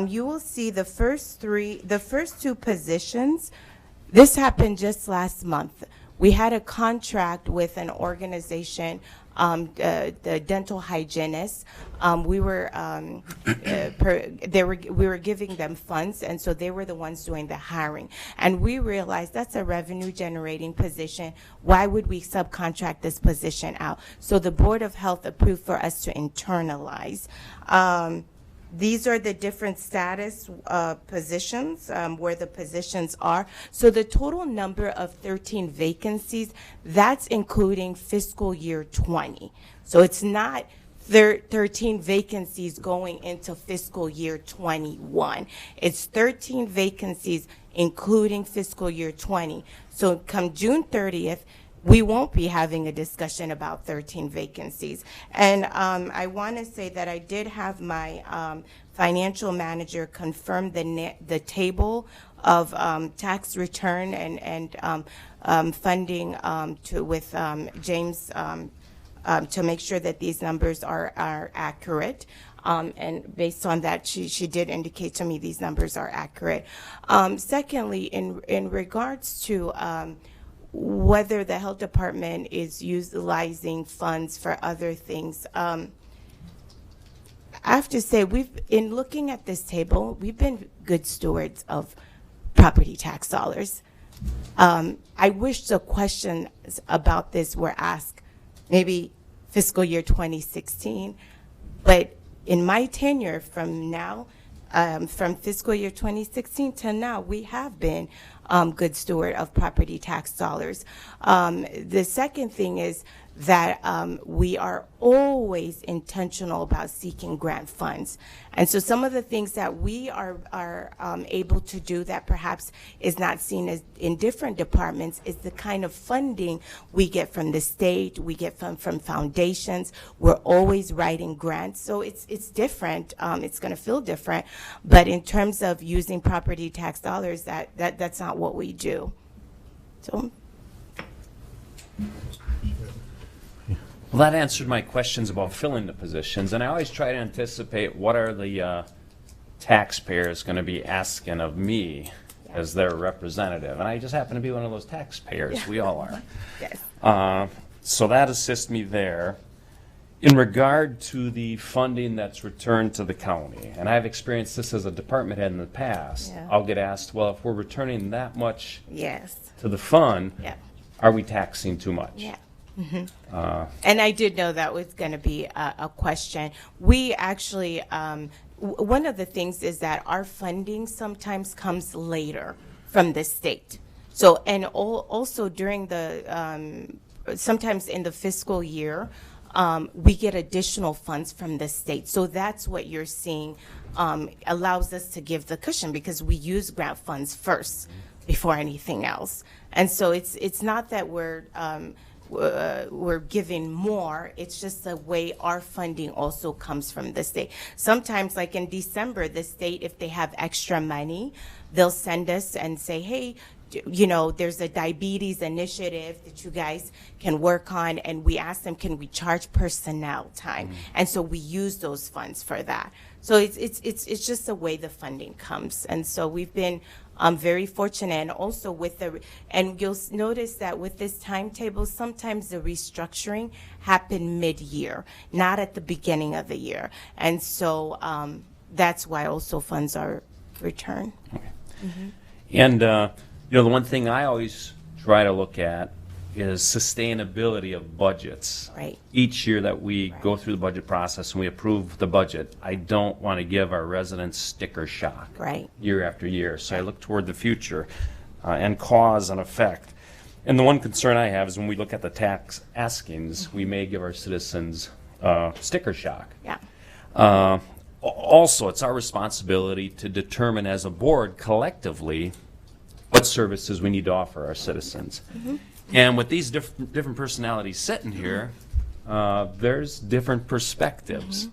You will see the first two positions. This happened just last month. We had a contract with an organization, the dental hygienists. We were giving them funds, and so they were the ones doing the hiring. And we realized that's a revenue generating position. Why would we subcontract this position out? So the Board of Health approved for us to internalize. These are the different status positions, where the positions are. So the total number of 13 vacancies, that's including fiscal year 20. So it's not 13 vacancies going into fiscal year 21. It's 13 vacancies including fiscal year 20. So come June 30th, we won't be having a discussion about 13 vacancies. And I want to say that I did have my financial manager confirm the table of tax return and funding with James to make sure that these numbers are accurate. And based on that, she did indicate to me these numbers are accurate. Secondly, in regards to whether the health department is utilizing funds for other things, I have to say, in looking at this table, we've been good stewards of property tax dollars. I wish the questions about this were asked maybe fiscal year 2016, but in my tenure from now, from fiscal year 2016 to now, we have been good steward of property tax dollars. The second thing is that we are always intentional about seeking grant funds. And so some of the things that we are able to do that perhaps is not seen as in different departments is the kind of funding we get from the state, we get from foundations. We're always writing grants. So it's different. It's going to feel different. But in terms of using property tax dollars, that's not what we do. So. Well, that answered my questions about filling the positions, and I always try to anticipate what are the taxpayers going to be asking of me as their representative, and I just happen to be one of those taxpayers. We all are. Yes. So that assists me there. In regard to the funding that's returned to the county, and I've experienced this as a department head in the past, Yeah. I'll get asked, well, if we're returning that much Yes. to the fund, Yeah. are we taxing too much? Yeah. And I did know that was going to be a question. We actually, one of the things is that our funding sometimes comes later from the state. So, and also during the, sometimes in the fiscal year, we get additional funds from the state. So that's what you're seeing allows us to give the cushion because we use grant funds first before anything else. And so it's not that we're giving more. It's just the way our funding also comes from the state. Sometimes, like in December, the state, if they have extra money, they'll send us and say, hey, you know, there's a diabetes initiative that you guys can work on, and we ask them, can we charge personnel time? And so we use those funds for that. So it's just the way the funding comes. And so we've been very fortunate, and also with and you'll notice that with this timetable, sometimes the restructuring happened mid-year, not at the beginning of the year. And so that's why also funds are returned. Okay. And, you know, the one thing I always try to look at is sustainability of budgets. Right. Each year that we go through the budget process and we approve the budget, I don't want to give our residents sticker shock Right. year after year. So I look toward the future and cause and effect. And the one concern I have is when we look at the tax askings, we may give our citizens sticker shock. Yeah. Also, it's our responsibility to determine as a board collectively what services we need to offer our citizens. And with these different personalities sitting here, there's different perspectives.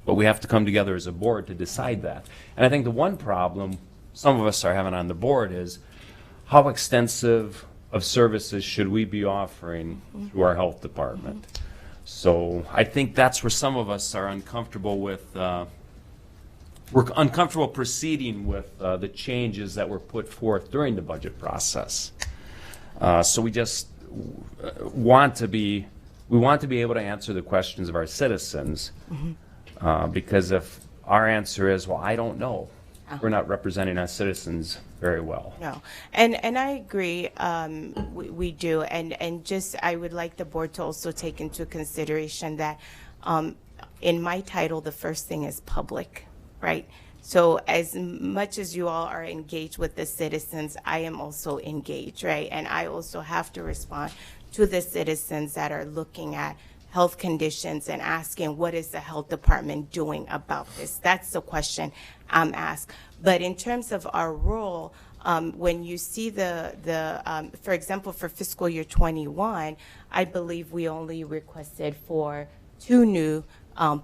But we have to come together as a board to decide that. And I think the one problem some of us are having on the board is how extensive of services should we be offering through our health department? So I think that's where some of us are uncomfortable with we're uncomfortable proceeding with the changes that were put forth during the budget process. So we just want to be able to answer the questions of our citizens, because if our answer is, well, I don't know, we're not representing our citizens very well. No, and I agree, we do, and just, I would like the board to also take into consideration that in my title, the first thing is public, right? So as much as you all are engaged with the citizens, I am also engaged, right? And I also have to respond to the citizens that are looking at health conditions and asking, what is the health department doing about this? That's the question I'm asked. But in terms of our role, When you see for example, for fiscal year '21, I believe we only requested for 2 new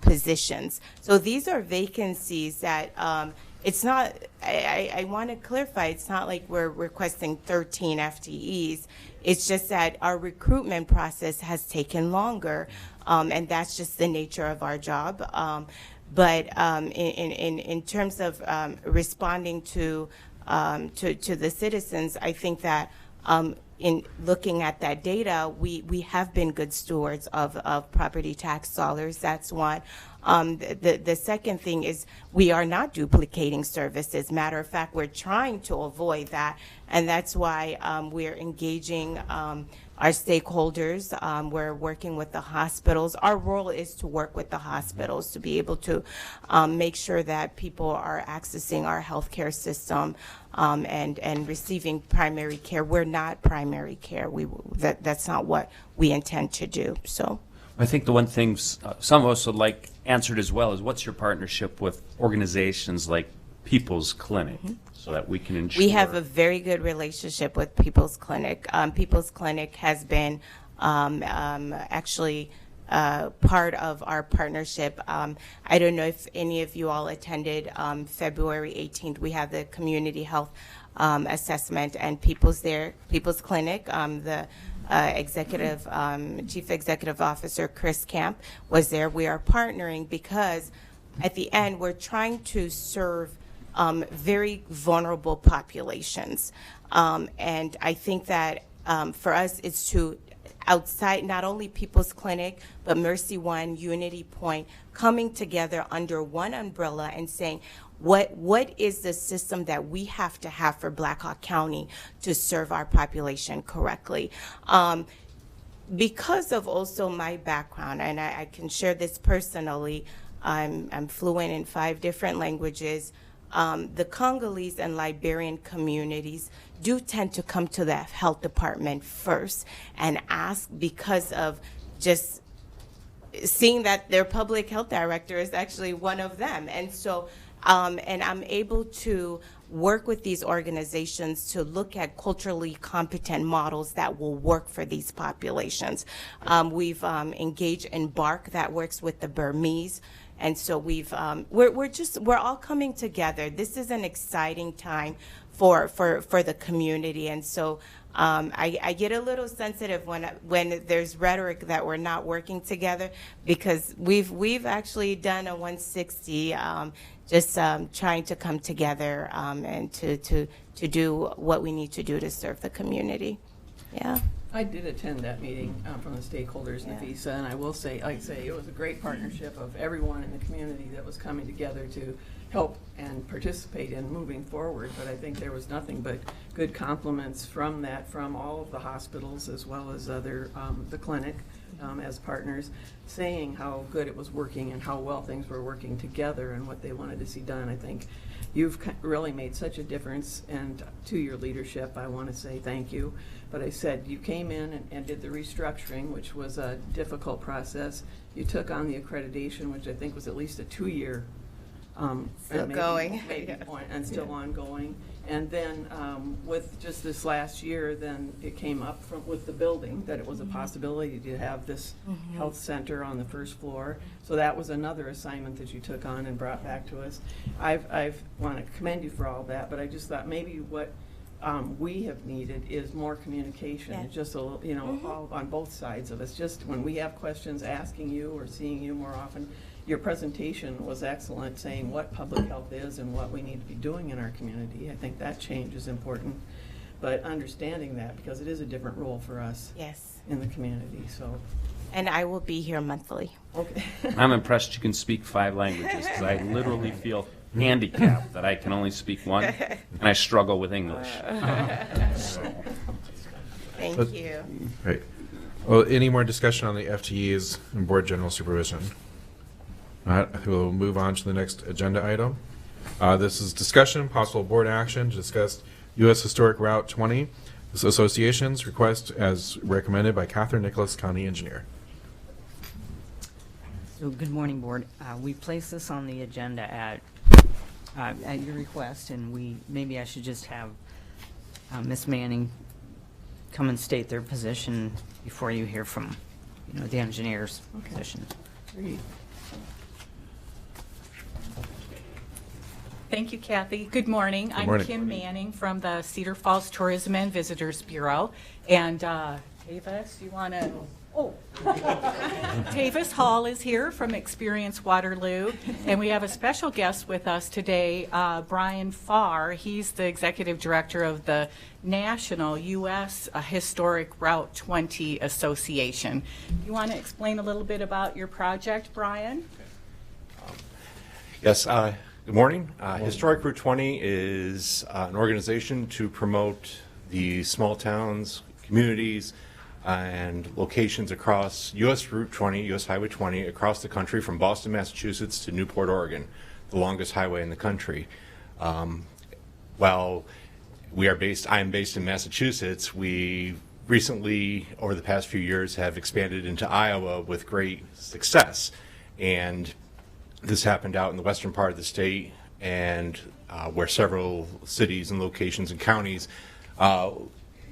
positions. So these are vacancies that it's not, I want to clarify, it's not like we're requesting 13 FTEs. It's just that our recruitment process has taken longer, and that's just the nature of our job. But in terms of responding to the citizens, I think that in looking at that data, we have been good stewards of property tax dollars. That's one. The second thing is we are not duplicating services. Matter of fact, we're trying to avoid that, and that's why we're engaging our stakeholders. We're working with the hospitals. Our role is to work with the hospitals to be able to make sure that people are accessing our healthcare system and receiving primary care. We're not primary care. That's not what we intend to do. So. I think the one thing some of us would like answered as well is what's your partnership with organizations like People's Clinic so that we can ensure. We have a very good relationship with People's Clinic. People's Clinic has been actually part of our partnership. I don't know if any of you all attended February 18th. We had the community health assessment, and People's Clinic, the Chief Executive Officer Chris Camp was there. We are partnering because at the end we're trying to serve very vulnerable populations, and I think that for us it's to outside not only People's Clinic but Mercy One, Unity Point, coming together under one umbrella and saying, what is the system that we have to have for Black Hawk County to serve our population correctly? Because of also my background, and I can share this personally, I'm fluent in 5 different languages. The Congolese and Liberian communities do tend to come to the health department first and ask because of just seeing that their public health director is actually one of them. And so, and I'm able to work with these organizations to look at culturally competent models that will work for these populations. We've engaged in BARC that works with the Burmese. And so we're all coming together. This is an exciting time for the community. And so I get a little sensitive when there's rhetoric that we're not working together, because we've actually done a 160, just trying to come together and to do what we need to do to serve the community. Yeah. I did attend that meeting from the stakeholders in Visa, and I will say, it was a great partnership of everyone in the community that was coming together to help and participate in moving forward. But I think there was nothing but good compliments from all of the hospitals as well as the clinic as partners, saying how good it was working and how well things were working together and what they wanted to see done. I think you've really made such a difference, and to your leadership, I want to say thank you. But I said you came in and did the restructuring, which was a difficult process. You took on the accreditation, which I think was at least a 2-year. Still going. And still ongoing. And then with just this last year, then it came up with the building that it was a possibility to have this health center on the first floor. So that was another assignment that you took on and brought back to us. I want to commend you for all that, but I just thought maybe what we have needed is more communication. Yeah. Just a little, all on both sides of us. Just when we have questions, asking you or seeing you more often. Your presentation was excellent, saying what public health is and what we need to be doing in our community. I think that change is important, but understanding that, because it is a different role for us in the community. So, and I will be here monthly. Okay. I'm impressed you can speak 5 languages, because I literally feel handicapped that I can only speak 1, and I struggle with English. Thank you. Right. Well, any more discussion on the FTEs and board general supervision? All right, we'll move on to the next agenda item. This is discussion, possible board action to discuss U.S. Historic Route 20 Association's request as recommended by Catherine Nicholas, County Engineer. So, good morning, Board. We placed this on the agenda at your request, and maybe I should just have Ms. Manning come and state their position before you hear from, the engineer's Okay. position. Great. Thank you, Kathy. Good morning. morning. I'm Kim Manning from the Cedar Falls Tourism and Visitors Bureau. And Tavis, you want to? Oh. Tavis Hall is here from Experience Waterloo. And we have a special guest with us today, Brian Farr. He's the Executive Director of the National U.S. Historic Route 20 Association. You want to explain a little bit about your project, Brian? Yes, good morning. Historic Route 20 is an organization to promote the small towns, communities, and locations across U.S. Route 20, U.S. Highway 20, across the country from Boston, Massachusetts to Newport, Oregon, the longest highway in the country. While I am based in Massachusetts, we recently, over the past few years, have expanded into Iowa with great success. And this happened out in the western part of the state, and where several cities and locations and counties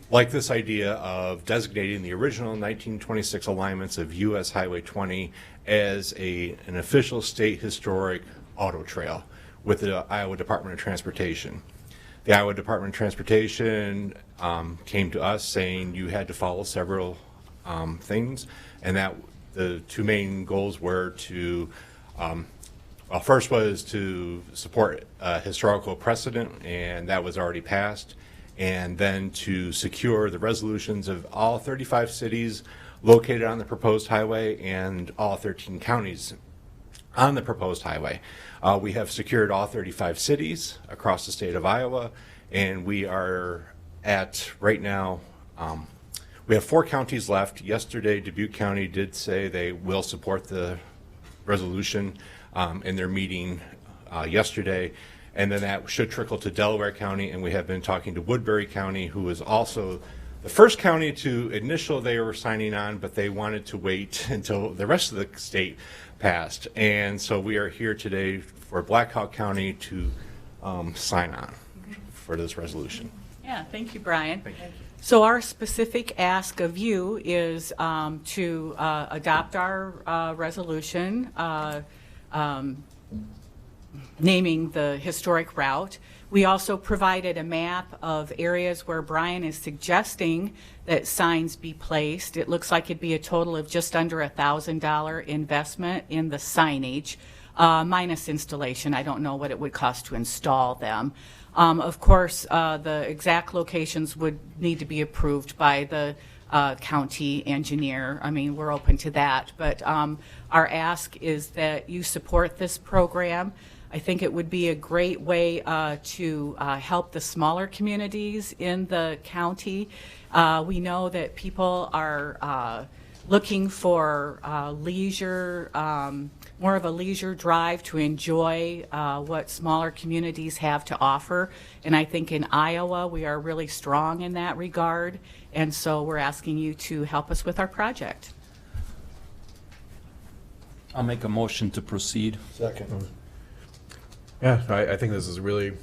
like this idea of designating the original 1926 alignments of U.S. Highway 20 as an official state historic auto trail with the Iowa Department of Transportation. The Iowa Department of Transportation came to us saying you had to follow several things, and that the two main goals were to well, first was to support historical precedent, and that was already passed, and then to secure the resolutions of all 35 cities located on the proposed highway and all 13 counties on the proposed highway. We have secured all 35 cities across the state of Iowa, and we are at, right now, we have 4 counties left. Yesterday, Dubuque County did say they will support the resolution in their meeting yesterday, and then that should trickle to Delaware County, and we have been talking to Woodbury County, who was also the first county to initial they were signing on, but they wanted to wait until the rest of the state passed. And so we are here today for Black Hawk County to sign on for this resolution. Yeah, thank you, Brian. Thank you. So our specific ask of you is to adopt our resolution naming the historic route. We also provided a map of areas where Brian is suggesting that signs be placed. It looks like it'd be a total of just under $1,000 investment in the signage, minus installation. I don't know what it would cost to install them. Of course, the exact locations would need to be approved by the county engineer. I mean, we're open to that. But our ask is that you support this program. I think it would be a great way to help the smaller communities in the county. We know that people are looking for leisure, more of a leisure drive to enjoy what smaller communities have to offer. And I think in Iowa, we are really strong in that regard. And so we're asking you to help us with our project. I'll make a motion to proceed. Second. Yeah, I think this is a really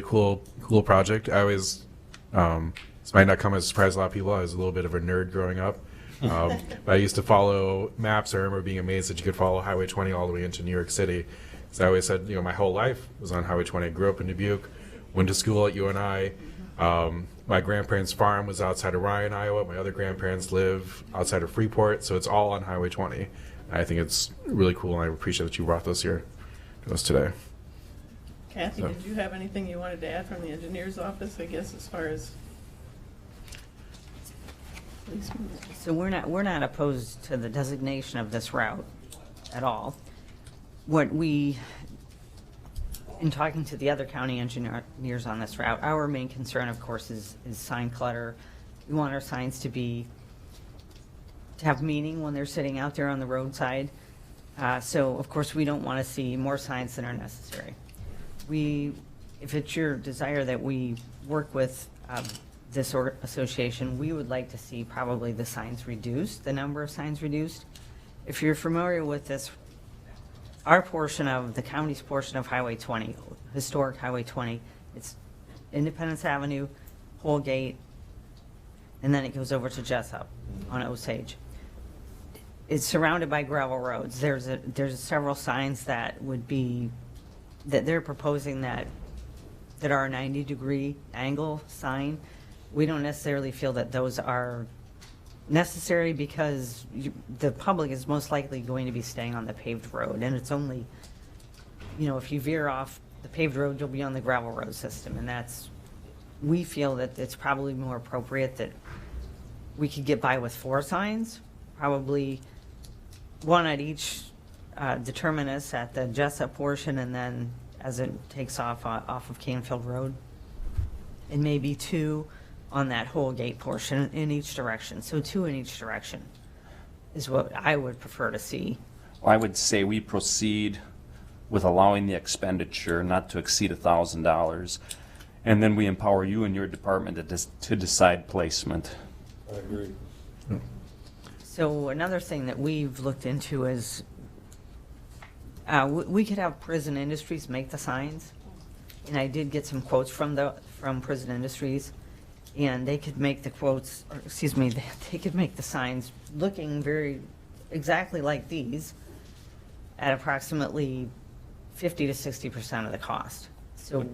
cool project. I always, this might not come as a surprise to a lot of people. I was a little bit of a nerd growing up. But I used to follow maps. I remember being amazed that you could follow Highway 20 all the way into New York City. So I always said, my whole life was on Highway 20. I grew up in Dubuque, went to school at UNI. My grandparents' farm was outside of Ryan, Iowa. My other grandparents live outside of Freeport. So it's all on Highway 20. And I think it's really cool, and I appreciate that you brought this here to us today. Kathy, So- did you have anything you wanted to add from the engineer's office, I guess, as far as? So we're not opposed to the designation of this route at all. What we, in talking to the other county engineers on this route, our main concern, of course, is sign clutter. We want our signs to have meaning when they're sitting out there on the roadside. So, of course, we don't want to see more signs than are necessary. If it's your desire that we work with this association, we would like to see probably the signs reduced, the number of signs reduced. If you're familiar with this, our portion of the county's portion of Highway 20, historic Highway 20, it's Independence Avenue Holgate, and then it goes over to Jessup on Osage. It's surrounded by gravel roads. There's several signs that would be, that they're proposing that are a 90-degree angle sign. We don't necessarily feel that those are necessary because the public is most likely going to be staying on the paved road, and it's only, if you veer off the paved road, you'll be on the gravel road system, and we feel that it's probably more appropriate that we could get by with 4 signs, probably one at each determinus at the Jessup portion, and then as it takes off of Canfield Road, and maybe 2 on that Holgate portion in each direction. So 2 in each direction is what I would prefer to see. Well, I would say we proceed with allowing the expenditure not to exceed $1,000, and then we empower you and your department to decide placement. I agree. So another thing that we've looked into is we could have Prison Industries make the signs, and I did get some quotes from Prison Industries, and they could make the quotes, or excuse me, they could make the signs looking very exactly like these at approximately 50 to 60% of the cost. So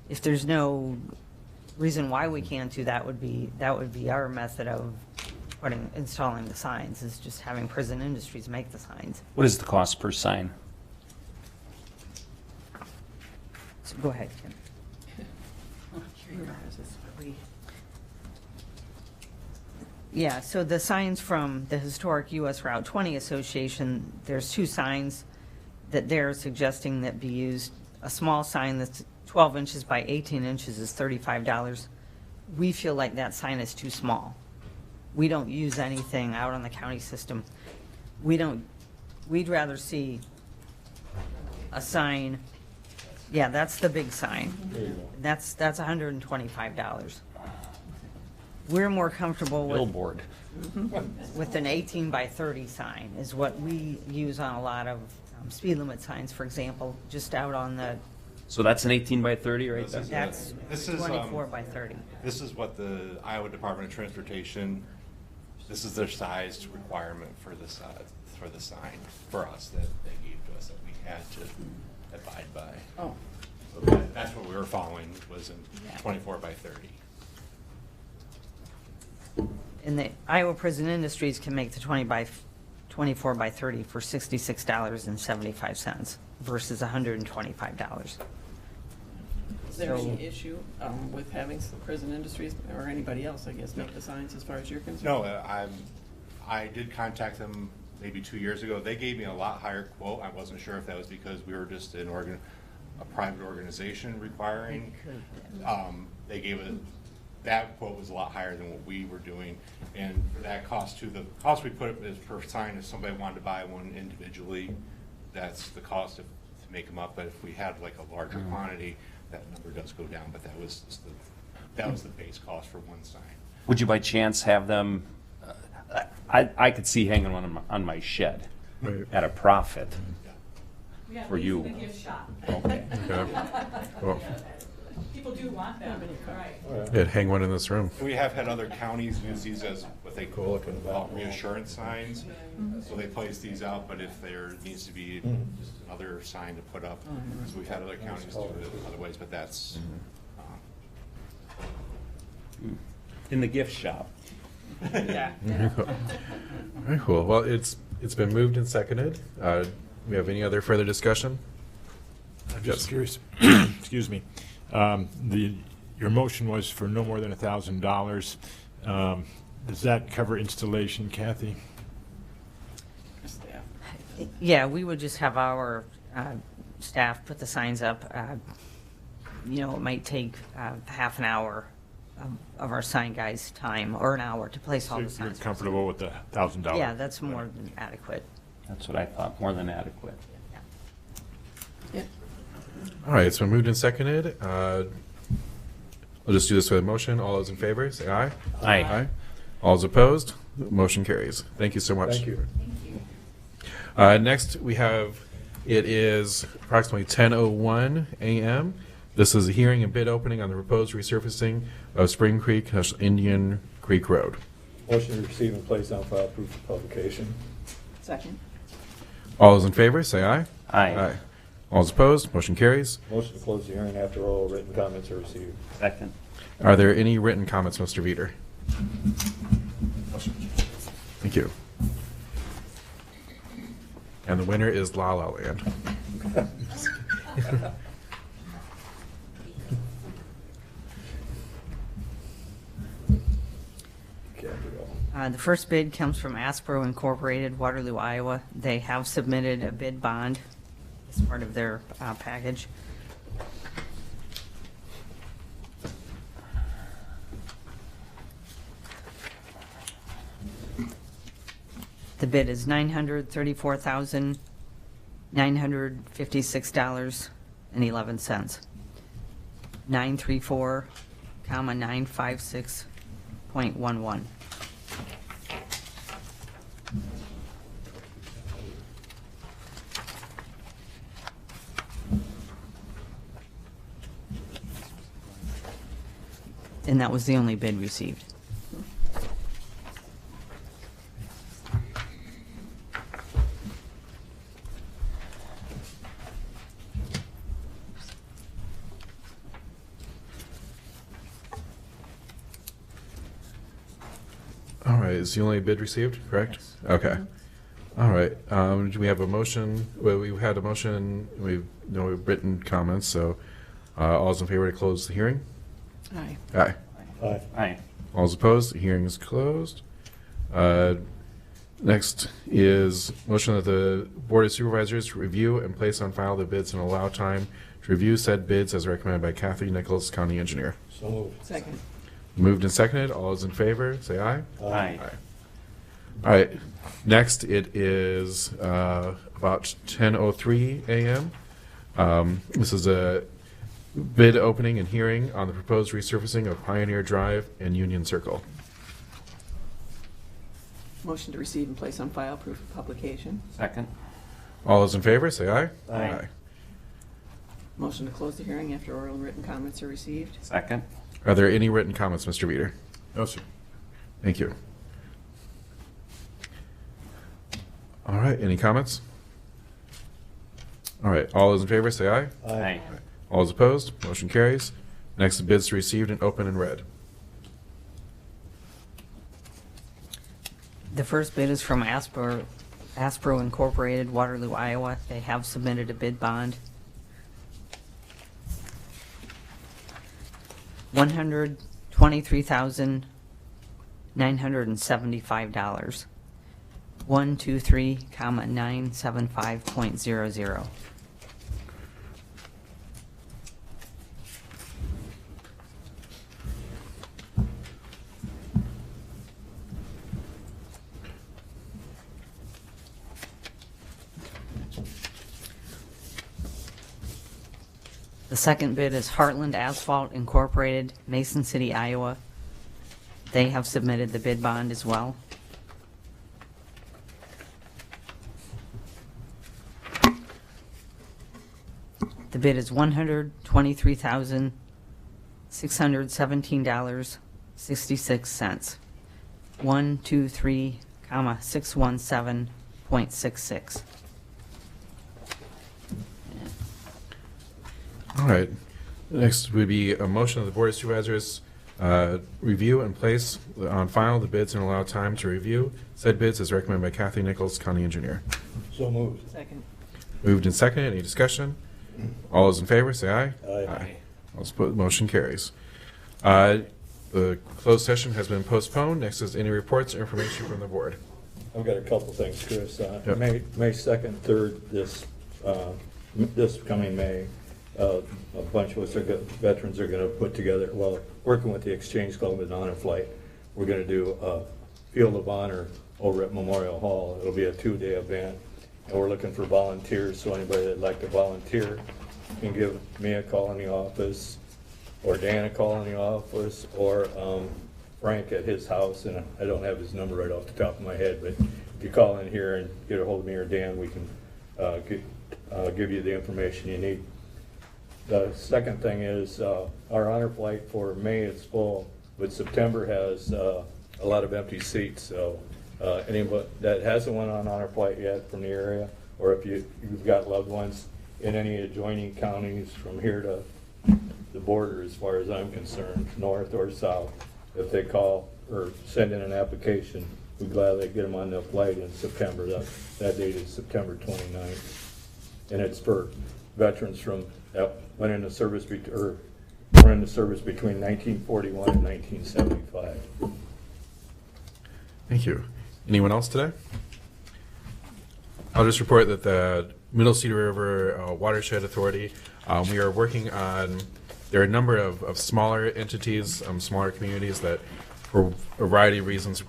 if there's no reason why we can't do that, would be our method of installing the signs, is just having Prison Industries make the signs. What is the cost per sign? So go ahead, Kim. Yeah, so the signs from the Historic US Route 20 Association, there's 2 signs that they're suggesting that be used. A small sign that's 12 inches by 18 inches is $35. We feel like that sign is too small. We don't use anything out on the county system. We'd rather see a sign. Yeah, that's the big sign. That's $125. We're more comfortable with Billboard. with an 18 by 30 sign is what we use on a lot of speed limit signs, for example, just out on the, So that's an 18 by 30 right there? that's This is, 24 by 30. This is what the Iowa Department of Transportation, this is their size requirement for the sign, for us, that they gave to us, that we had to abide by. Oh, So that's what we were following, was in 24 by 30. And the Iowa Prison Industries can make the 24 by 30 for $66.75 versus $125. is there So- any issue with having some Prison Industries, or anybody else, I guess, make the signs as far as you're concerned? No, I did contact them maybe 2 years ago. They gave me a lot higher quote. I wasn't sure if that was because we were just a private organization requiring. They gave that quote was a lot higher than what we were doing, and that cost too. The cost we put up is per sign. If somebody wanted to buy one individually, that's the cost to make them up. But if we had like a larger quantity, that number does go down. But that was the base cost for one sign. Would you by chance have them, I could see hanging one on my shed at a profit for you. Okay. Okay. Well, People do want them, right. yeah, hang one in this room. We have had other counties use these as what they call reassurance signs. So they place these out, but if there needs to be just another sign to put up, so we've had other counties do it other ways, but that's. In the gift shop. Yeah. Very cool. Well, it's been moved and seconded. We have any other further discussion? I'm Yes. just curious, excuse me. Your motion was for no more than $1,000. Does that cover installation, Kathy? Yeah, we would just have our staff put the signs up. It might take half an hour of our sign guys' time, or an hour to place all So the you're signs. comfortable with the $1,000? Yeah, that's more than adequate. That's what I thought, more than adequate. Yeah. All right, it's been moved and seconded. I'll just do this with a motion. All those in favor, say aye. Aye. Aye. All those opposed, motion carries. Thank you so much. Thank you. Next, we have, it is approximately 10:01 a.m. This is a hearing and bid opening on the proposed resurfacing of Spring Creek, Indian Creek Road. Motion to receive and place on file, proof of publication. Second. All those in favor, say aye. Aye. All those opposed, motion carries. Motion to close the hearing after all written comments are received. Second. Are there any written comments, Mr. Veeder? Thank you. And the winner is La La Land. The first bid comes from Aspro Incorporated, Waterloo, Iowa. They have submitted a bid bond as part of their package. The bid is $934,956.11. 934,956.11. And that was the only bid received. All right, is the only bid received, correct? Okay. All right, do we have a motion? Well, we've had a motion, we've no written comments, so all those in favor to close the hearing? Aye. Aye. Aye. Aye. All those opposed, the hearing is closed. Next is motion that the Board of Supervisors review and place on file the bids and allow time to review said bids as recommended by Kathy Nichols, County Engineer. So moved. Second. Moved and seconded. All those in favor, say aye. Aye. All right. Next, it is about 10:03 a.m. This is a bid opening and hearing on the proposed resurfacing of Pioneer Drive and Union Circle. Motion to receive and place on file, proof of publication. Second. All those in favor, say aye. Aye. Motion to close the hearing after oral and written comments are received. Second. Are there any written comments, Mr. Veeder? No, sir. Thank you. All right, any comments? All right, all those in favor, say aye. Aye. All those opposed, motion carries. Next, the bids received and open and read. The first bid is from Aspro Incorporated, Waterloo, Iowa. They have submitted a bid bond. $123,975. 123,975.00. The second bid is Heartland Asphalt Incorporated, Mason City, Iowa. They have submitted the bid bond as well. The bid is $123,617.66. 123,617.66. All right. Next would be a motion of the Board of Supervisors review and place on file the bids and allow time to review said bids as recommended by Kathy Nichols, County Engineer. So moved. Second. Moved and seconded. Any discussion? All those in favor, say aye. Aye. All those opposed, motion carries. The closed session has been postponed. Next is any reports or information from the board. I've got a couple things, Chris. Yep. May 2nd, 3rd, this coming May, a bunch of us veterans are going to put together, well, working with the Exchange Club and Honor Flight, we're going to do a Field of Honor over at Memorial Hall. It'll be a 2-day event, and we're looking for volunteers, so anybody that'd like to volunteer can give me a call in the office, or Dan a call in the office, or Frank at his house, and I don't have his number right off the top of my head, but if you call in here and get a hold of me or Dan, we can give you the information you need. The second thing is, our honor flight for May is full, but September has a lot of empty seats, so anybody that hasn't went on honor flight yet from the area, or if you've got loved ones in any adjoining counties from here to the border, as far as I'm concerned, north or south, if they call or send in an application, we'd gladly get them on the flight in September. That date is September 29th. And it's for veterans that went into service, or were in the service between 1941 and 1975. Thank you. Anyone else today? I'll just report that the Middle Cedar River Watershed Authority, we are working on, there are a number of smaller entities, smaller communities that for a variety of reasons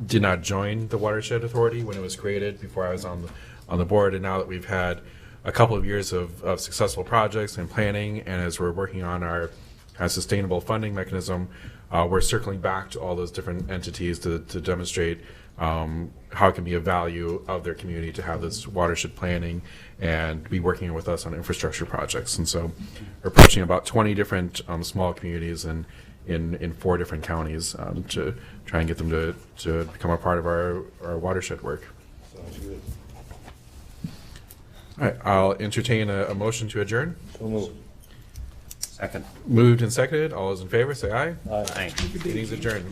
did not join the Watershed Authority when it was created before I was on the board, and now that we've had a couple of years of successful projects and planning, and as we're working on our sustainable funding mechanism, we're circling back to all those different entities to demonstrate how it can be a value of their community to have this watershed planning and be working with us on infrastructure projects. And so we're approaching about 20 different small communities in 4 different counties to try and get them to become a part of our watershed work. Sounds good. All right, I'll entertain a motion to adjourn. So moved. Second. Moved and seconded. All those in favor, say aye. Aye. Meeting's adjourned.